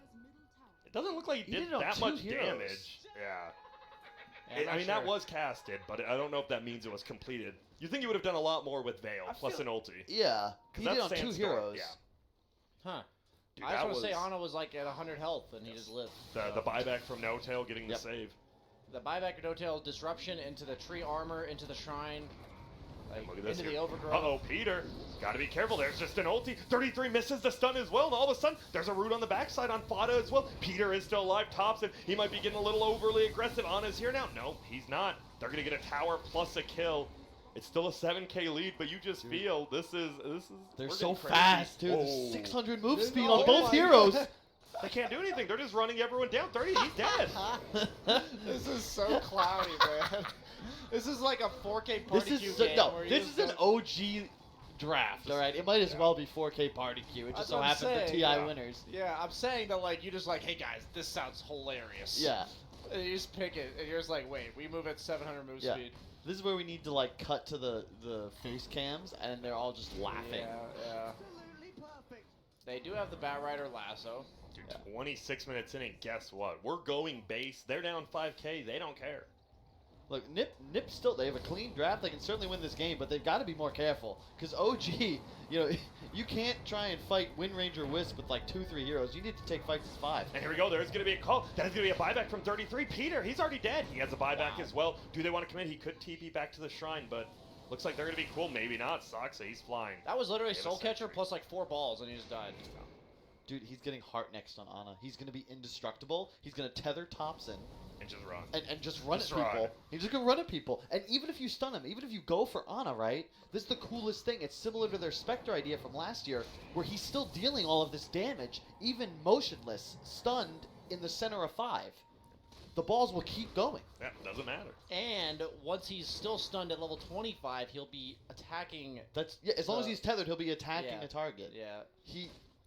It doesn't look like he did that much damage. Yeah. I mean, that was casted, but I don't know if that means it was completed. You think he would have done a lot more with Veil, plus an ulti. Yeah. He did on 2 heroes. Yeah. Huh. Dude, I just want to say Ana was like at 100 health, and he just lived. The buyback from No Tail getting the save. The buyback of No Tail disruption into the tree armor, into the shrine, look at this into here. the overgrowth. Uh-oh, Peter. Gotta be careful. There's just an ulti. 33 misses the stun as well, and all of a sudden, there's a root on the backside on Fada as well. Peter is still alive, tops it. He might be getting a little overly aggressive. Anna's here now. No, he's not. They're gonna get a tower plus a kill. It's still a 7K lead, but you just feel this is. They're so fast, dude. Whoa. 600 move speed on both heroes. They can't do anything. They're just running everyone down. 30, he's dead. This is so cloudy, man. This is like a 4K party queue game. No, this is an OG draft, all right? It might as well be 4K party queue. It just so happens the TI winners. Yeah, I'm saying that, like, you just like, hey, guys, this sounds hilarious. Yeah. And you just pick it, and you're just like, wait, we move at 700 move speed. This is where we need to, like, cut to the face cams, and they're all just laughing. Yeah. They do have the Bat Rider lasso. Dude, 26 minutes in, and guess what? We're going base. They're down 5K. They don't care. Look, Nip still, they have a clean draft. They can certainly win this game, but they've got to be more careful. Because OG, you can't try and fight Wind Ranger Wisp with like 2-3 heroes. You need to take fights as 5. And here we go. There's going to be a call. That is going to be a buyback from 33. Peter, he's already dead. He has a buyback as well. Do they want to commit? He could TP back to the shrine, but looks like they're going to be cool. Maybe not. Soxa, he's flying. That was literally Soul Catcher plus like 4 balls, and he just died. Dude, he's getting heart next on Ana. He's going to be indestructible. He's going to tether Thompson. And just run. And just run at people. He's just going to run at people. And even if you stun him, even if you go for Ana, right? This is the coolest thing. It's similar to their Spectre idea from last year, where he's still dealing all of this damage, even motionless, stunned in the center of 5. The balls will keep going. Yeah, doesn't matter. And once he's still stunned at level 25, he'll be attacking... As long as he's tethered, he'll be attacking a target. Yeah.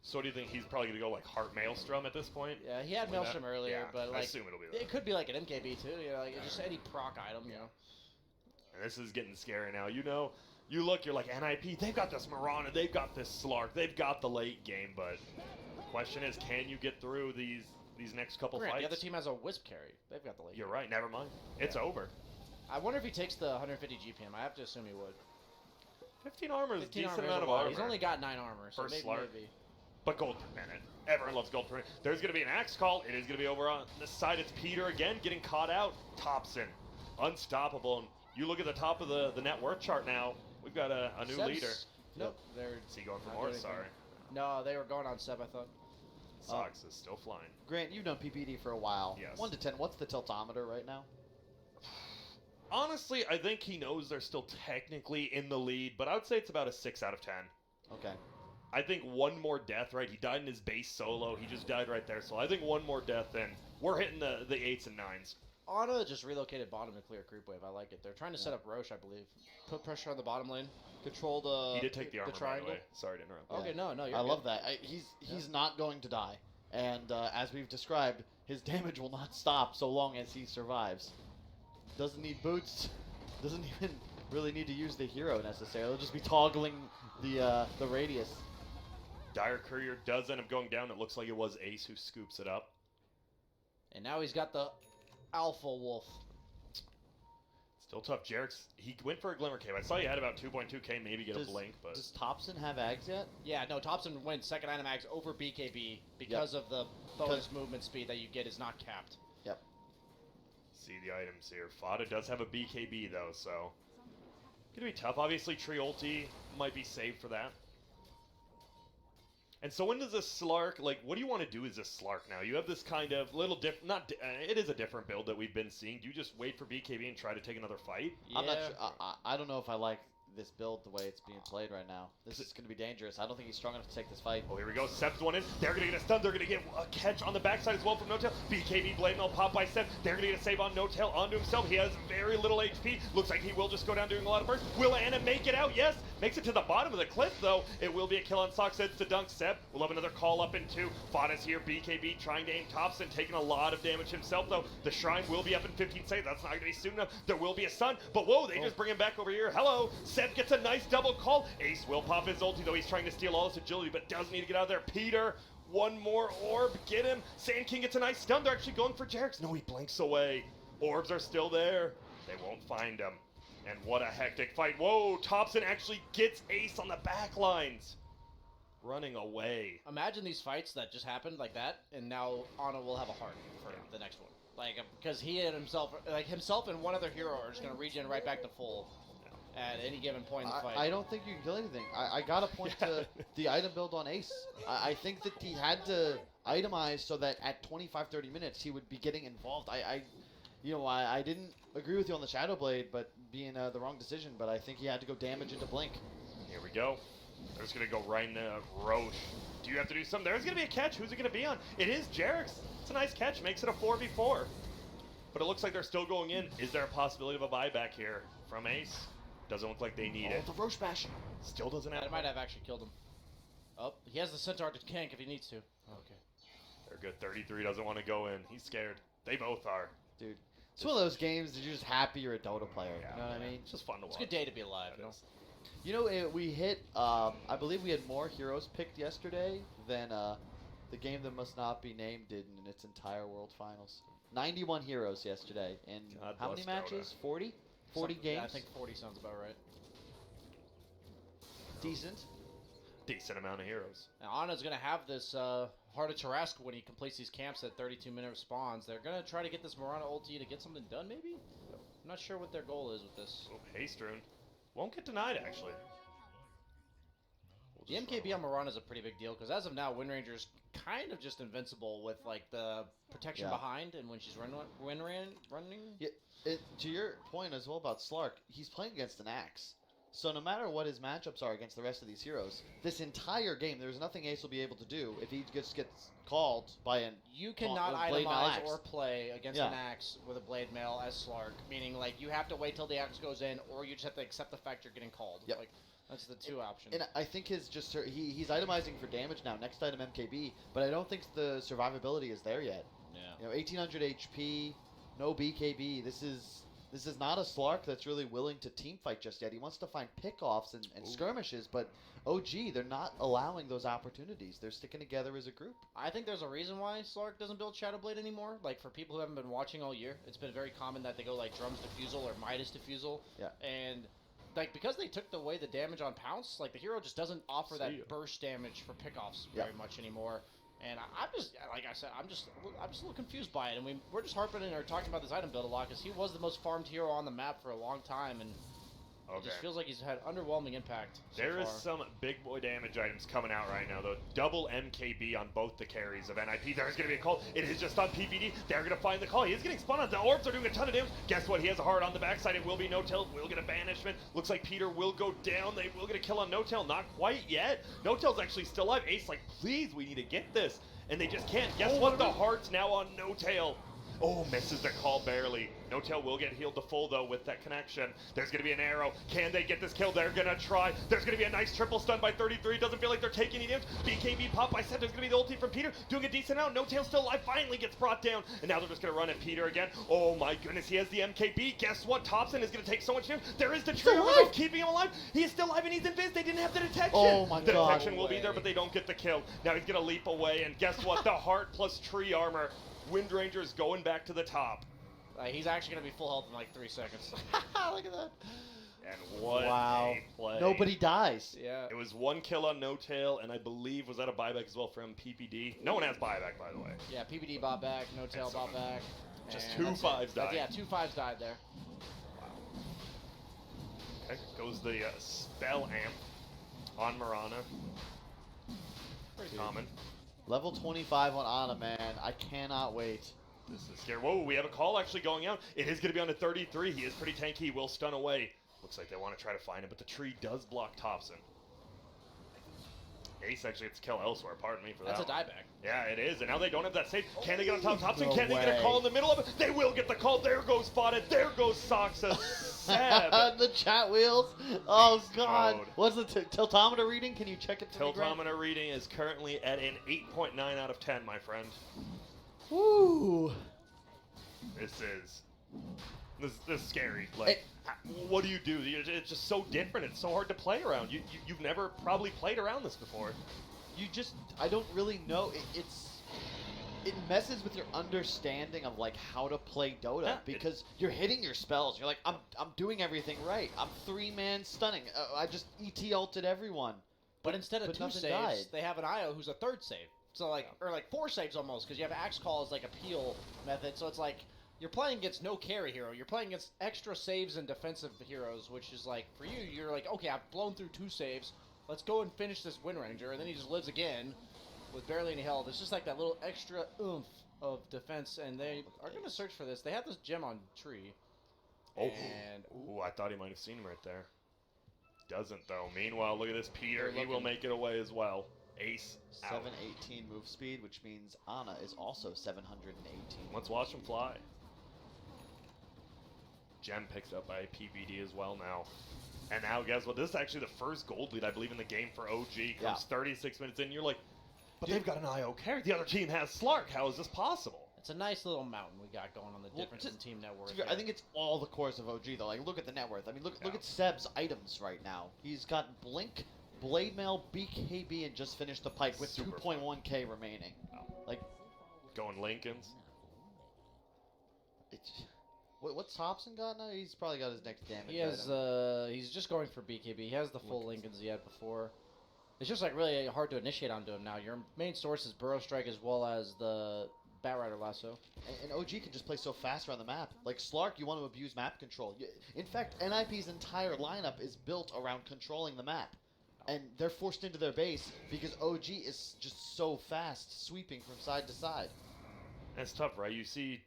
So do you think he's probably going to go like Heart Maelstrom at this point? Yeah, he had Maelstrom earlier, but like... I assume it'll be that. It could be like an MKB too, like just any proc item, you know. And this is getting scary now. You look, you're like, NIP, they've got this Mirana, they've got this Slark, they've got the late game, but the question is, can you get through these next couple fights? The other team has a Wisp carry. They've got the late You're game. right, never mind. It's over. I wonder if he takes the 150 GPM. I have to assume he would. 15 armor is a decent armor amount of armor. He's only got 9 armor, so maybe. But gold per minute. Everyone loves gold per minute. There's going to be an axe call. It is going to be over on this side. It's Peter again getting caught out. Thompson. Unstoppable. And you look at the top of the net worth chart now. We've got a new leader. Nope. Is he going for more? Sorry. No, they were going on Seb, I thought. Sox is still flying. Grant, you've known PPD for a while. Yes. 1 to 10, what's the tiltometer right now? Honestly, I think he knows they're still technically in the lead, but I would say it's about a 6 out of 10. Okay. I think one more death, right? He died in his base solo. He just died right there. So I think one more death, and we're hitting the 8s and 9s. Ana just relocated bottom to clear creep wave. I like it. They're trying to set up Roche, I believe. Put pressure on the bottom lane. Control the He did take the armor, by the triangle. way. Sorry to interrupt. Okay, no, you're I good. love that. He's not going to die, and as we've described, his damage will not stop so long as he survives. Doesn't need boots. Doesn't even really need to use the hero necessarily. He'll just be toggling the radius. Dire Courier does end up going down. It looks like it was Ace who scoops it up. And now he's got the Alpha Wolf. Still tough. Jarek's, he went for a Glimmer Cave. I saw you had about 2.2k, maybe get a blink, but Does Thompson have Ags yet? Yeah, no, Thompson wins second item max over BKB because of the bonus movement speed that you get is not capped. Yep. see the items here. Fada does have a BKB though, so gonna be tough. Obviously, Triolti might be saved for that. And so when does this Slark, like, what do you want to do as a Slark now? You have this kind of little it is a different build that we've been seeing. Do you just wait for BKB and try to take another fight? Yeah. I'm not sure. I don't know if I like this build the way it's being played right now. This is going to be dangerous. I don't think he's strong enough to take this fight. Oh, here we go. Seb's one in. They're going to get a stun. They're going to get a catch on the backside as well from No-Tail. BKB Blade Mail pop by Seb. They're going to get a save on No-Tail onto himself. He has very little HP. Looks like he will just go down doing a lot of burst. Will Anna make it out? Yes. Makes it to the bottom of the cliff, though. It will be a kill on Sox. Heads to dunk Seb. We'll have another call up in two. Fada's here. BKB trying to aim Thompson. Taking a lot of damage himself, though. The Shrine will be up in 15 seconds. That's not going to be soon enough. There will be a stun. But whoa, they just bring him back over here. Hello. Seb gets a nice double call. Ace will pop his ulti, though. He's trying to steal all his agility, but does need to get out of there. Peter, one more orb. Get him. Sand King gets a nice stun. They're actually going for Jarek's. No, he blinks away. Orbs are still there. They won't find him. And what a hectic fight. Whoa, Thompson actually gets Ace on the back lines. Running away. Imagine these fights that just happened like that, and now Ana will have a heart for the next one. Like, because he and himself and one other hero are just going to regen right back to full at any given point in the fight. I don't think you can kill anything. I got to point to the item build on Ace. I think that he had to itemize so that at 25-30 minutes he would be getting involved. I didn't agree with you on the Shadow Blade, but being the wrong decision. But I think he had to go damage into Blink. Here we go. They're just going to go right into Roche. Do you have to do something? There's going to be a catch. Who's it going to be on? It is Jarek's. It's a nice catch. Makes it a 4v4. But it looks like they're still going in. Is there a possibility of a buyback here from Ace? Doesn't look like they need it. The Roche bash. Still doesn't have That might have actually killed him. Oh, he has the Centaur to gank if he needs to. Okay. They're good. 33 doesn't want to go in. He's scared. They both are. Dude. It's one of those games that you're just happy you're a Dota player. You know what I mean? It's just fun to watch. It's a good day to be alive. It is. You know, we hit, I believe we had more heroes picked yesterday than the game that must not be named did in its entire World Finals. 91 heroes yesterday. And God how many bless Dota. matches? 40? 40 games? Yeah, I think 40 sounds about right. Decent. Decent amount of heroes. Now, Ana's going to have this Heart of Tarrasque when he completes these camps at 32-minute spawns. They're going to try to get this Mirana ulti to get something done, maybe? I'm not sure what their goal is with this. Oh, Haste Rune. Won't get denied, actually. The MKB on Mirana is a pretty big deal, because as of now, Wind Ranger's kind of just invincible with, like, the protection behind, and when she's running. Yeah, to your point as well about Slark, he's playing against an axe. So no matter what his matchups are against the rest of these heroes, this entire game, there's nothing Ace will be able to do if he just gets called by an... You cannot Blade Mail itemize axe. or play against an axe with a Blade Mail as Slark, meaning, like, you have to wait till the axe goes in, or you just have to accept the fact you're getting called. Yep. Like, that's the two options. And I think he's itemizing for damage now. Next item MKB, but I don't think the survivability is there yet. Yeah. You know, 1800 HP, no BKB. This is not a Slark that's really willing to team fight just yet. He wants to find pickoffs and skirmishes, but OG, they're not allowing those opportunities. They're sticking together as a group. I think there's a reason why Slark doesn't build Shadow Blade anymore. Like, for people who haven't been watching all year, it's been very common that they go, like, Drums Diffusal or Midas Diffusal. Yeah. And, like, because they took away the damage on Pounce, like, the hero just doesn't offer that burst damage for pickoffs very much anymore. And I'm just, like I said, I'm just a little confused by it. And we're just harping and are talking about this item build a lot because he was the most farmed hero on the map for a long time, and it just feels like he's had underwhelming impact so There is far. some big boy damage items coming out right now, though. Double MKB on both the carries of NIP. There's going to be a call. It is just on PPD. They're going to find the call. He is getting spun on. The orbs are doing a ton of damage. Guess what? He has a heart on the backside. It will be No-Tail. Will get a banishment. Looks like Peter will go down. They will get a kill on No-Tail. Not quite yet. No-Tail's actually still alive. Ace like, please, we need to get this. And they just can't. Guess what? The heart's now on No-Tail. Oh, misses the call barely. No Tail will get healed to full, though, with that connection. There's going to be an arrow. Can they get this kill? They're going to try. There's going to be a nice triple stun by 33. Doesn't feel like they're taking any damage. BKB pop. I said there's going to be the ulti from Peter. Doing a decent amount. No Tail still alive. Finally gets brought down. And now they're just going to run at Peter again. Oh, my goodness. He has the MKB. Guess what? Thompson is going to take so much damage. There is the trigger move keeping him alive. He is still alive and he's invis. They didn't have the detection. Oh, my the God. detection will be there, but they don't get the kill. Now he's going to leap away. And guess what? The heart plus tree armor. Wind Ranger is going back to the top. He's actually going to be full health in like 3 seconds. Look at that. And what Wow. a play. Nobody dies. Yeah. It was 1 kill on No Tail, and I believe, was that a buyback as well from PPD? No one has buyback, by the way. Yeah, PBD bought back, No Tail bought back. Just and two that's it. fives died. Yeah, 2 5s died there. Okay, goes the spell amp on Marana. Pretty common. Level 25 on Ana, man. I cannot wait. This is scary. Whoa, we have a call actually going out. It is going to be on to 33. He is pretty tanky. He will stun away. Looks like they want to try to find him, but the tree does block Thompson. Ace actually gets to kill elsewhere. Pardon me for that. That's a one. dieback. Yeah, it is. And now they don't have that save. Can they get on top of Thompson? No Can they get a way. call in the middle of it? They will get the call. There goes Spotted. There goes Soxa. Seb. The chat wheels. Oh, God. Mode. What's the tiltometer reading? Can you check it for me, Grant? Tiltometer reading is currently at an 8.9 out of 10, my friend. Woo. This is scary. Like, what do you do? It's just so different. It's so hard to play around. You've never probably played around this before. I don't really know. It messes with your understanding of like how to play Dota Yeah, because you're hitting your spells. You're like, I'm doing everything right. I'm 3-man stunning. I just ET ulted everyone. But instead of but 2 nothing saves, died. they have an IO who's a 3rd save. So like, or like 4 saves almost, because you have Axe Call as like a peel method. So it's like, you're playing against no carry hero. You're playing against extra saves and defensive heroes, which is like, for you, you're like, okay, I've blown through 2 saves. Let's go and finish this Wind Ranger. And then he just lives again with barely any health. It's just like that little extra oomph of defense. And they are going to search for this. They have this gem on tree. Oh, And ooh, I thought he might have seen him right there. Doesn't, though. Meanwhile, look at this Peter. They're He will looking. make it away as well. Ace out. 718 move speed, which means Ana is also 718. Let's watch him fly. Gem picks up by PVD as well now. And now, guess what? This is actually the first gold lead, I believe, in the game for OG. Comes 36 minutes in. You're like, but they've got an IO carry. The other team has Slark. How is this possible? it's a nice little mountain we got going on the Well, difference to- in team net worth. I think it's all the course of OG though. Like look at the net worth. I mean look at Seb's items right now. He's got Blink, Blade Mail, BKB, and just finished the pipe with Super 2.1k remaining. Like Going Lincolns. it's, what's Thompson got now? He's probably got his next damage. He has, item. he's just going for BKB. He has the full Lincolns he had before. It's just like really hard to initiate onto him now. Your main source is Burrow Strike as well as the Batrider Lasso. And OG can just play so fast around the map. Like Slark, you want to abuse map control. In fact, NIP's entire lineup is built around controlling the map. And they're forced into their base because OG is just so fast, sweeping from side to side. And it's tough, right? You see,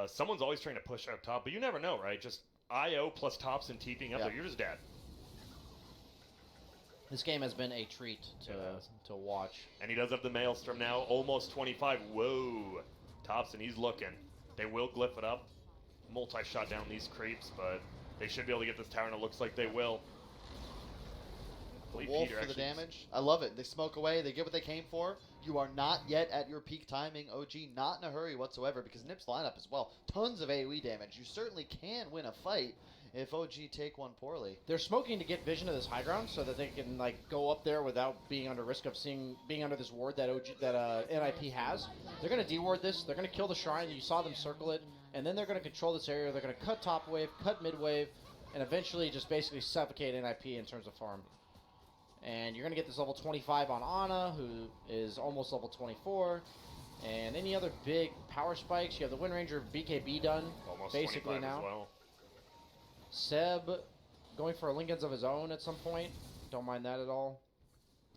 someone's always trying to push up top, but you never know, right? Just IO plus Thompson TPing up Yeah. there, you're just dead. This game has been a treat to watch. And he does have the Maelstrom now, almost 25. Whoa. Thompson, he's looking. They will glyph it up. Multi-shot down these creeps, but they should be able to get this tower, and it looks like they will. I believe Wolf Peter for the actually- damage. I love it. They smoke away. They get what they came for. You are not yet at your peak timing, OG. Not in a hurry whatsoever because Nip's lineup as well. Tons of AoE damage. You certainly can win a fight if OG take one poorly. They're smoking to get vision of this high ground so that they can like go up there without being under risk of being under this ward that NIP has. They're gonna deward this. They're gonna kill the shrine. You saw them circle it, and then they're gonna control this area. They're gonna cut top wave, cut mid wave, and eventually just basically suffocate NIP in terms of farm. And you're gonna get this level 25 on Ana, who is almost level 24. And any other big power spikes? You have the Wind Ranger BKB done Almost basically 25 now. as well. Seb going for a Lincolns of his own at some point. Don't mind that at all.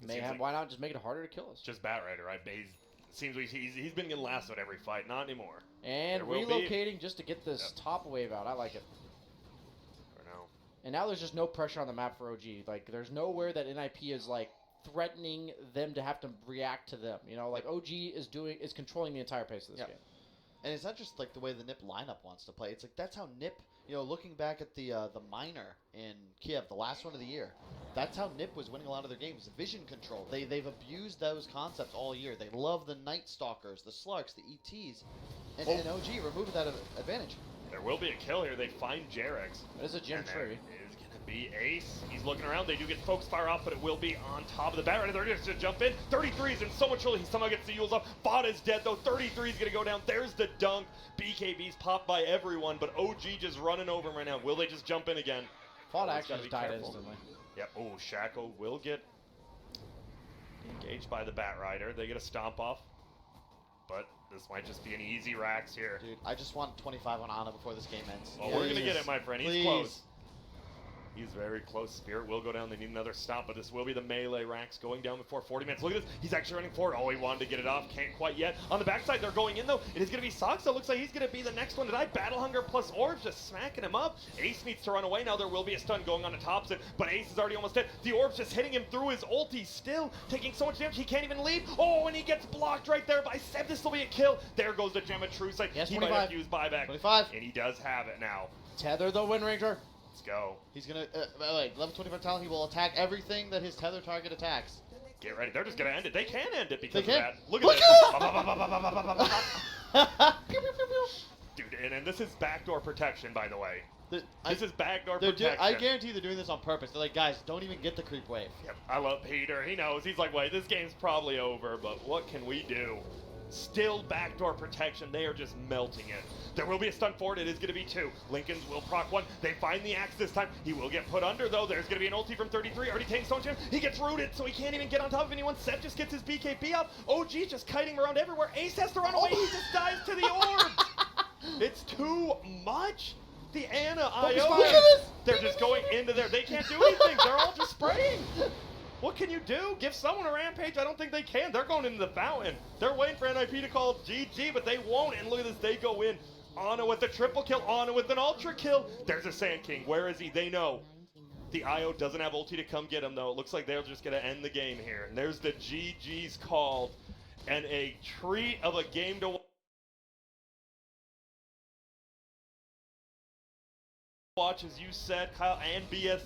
It May seems have, like- why not just make it harder to kill us? Just Batrider, right? But it seems like he's been getting lassoed every fight. Not anymore. And there will be- relocating just to get this top wave out. I like it. For now. And now there's just no pressure on the map for OG. Like there's nowhere that NIP is like threatening them to have to react to them. You know, like OG is controlling the entire pace of this Yep. game. And it's not just like the way the NIP lineup wants to play. It's like that's how NIP, looking back at the minor in Kiev, the last one of the year, that's how NIP was winning a lot of their games. Vision control. They've abused those concepts all year. They love the Night Stalkers, the Slarks, the ETs, and OG removed that advantage. There will be a kill here. They find Jarex. It is a gym And there tree. is going to be Ace. He's looking around. They do get Focus Fire off, but it will be on top of the bat. Right, they're just to jump in. 33 is in so much trouble. He somehow gets the Yules off. Bot is dead, though. 33 is going to go down. There's the dunk. BKB's popped by everyone, but OG just running over him right now. Will they just jump in again? Fought Always actually gotta be just died careful. instantly. Yep. Oh, Shaco will get engaged by the Bat Rider. They get a stomp off, but this might just be an easy Rax here. Dude, I just want 25 on Ana before this game ends. Well, we're going to get it, my friend. He's Please. close. He's very close. Spirit will go down. They need another stop, but this will be the melee Rax going down before 40 minutes. Look at this. He's actually running forward. Oh, he wanted to get it off. Can't quite yet. On the backside, they're going in, though. It is going to be Sox. It looks like he's going to be the next one to die. Battle Hunger plus Orbs just smacking him up. Ace needs to run away. Now there will be a stun going on to Thompson, but Ace is already almost dead. The Orbs just hitting him through his ulti. Still taking so much damage, he can't even leave. Oh, and he gets blocked right there by Seb. This will be a kill. There goes the Gem of Truth. Like, Yes, he might 25. have to use buyback. 25. And he does have it now. Tether the Wind Ranger. Let's go. He's going to, level 25 talent, he will attack everything that his tether target attacks. Get ready. They're just going to end it. They can end it because They of can. that. Look Look at this. at this! Dude, and this is backdoor protection, by the way. This is backdoor I protection. guarantee they're doing this on purpose. They're like, guys, don't even get the creep wave. Yep, I love Peter. He knows. He's like, wait, this game's probably over, but what can we do? Still backdoor protection. They are just melting it. There will be a stun forward. It is going to be 2. Lincolns will proc 1. They find the axe this time. He will get put under, though. There's going to be an ulti from 33. Already taking Stone Jam. He gets rooted, so he can't even get on top of anyone. Seb just gets his BKB up. OG just kiting around everywhere. Ace has to run away. He just dives to the orb. It's too much. The Ana IO. Look at this. They're just going into there. They can't do anything. They're all just spraying. What can you do? Give someone a rampage? I don't think they can. They're going into the fountain. They're waiting for NIP to call GG, but they won't. And look at this. They go in. Ana with a triple kill. Ana with an ultra kill. There's a Sand King. Where is he? They know. The IO doesn't have ulti to come get him, though. It looks like they're just going to end the game here. And there's the GG's called. And a treat of a game to watch, as you said, Kyle, and BSJ.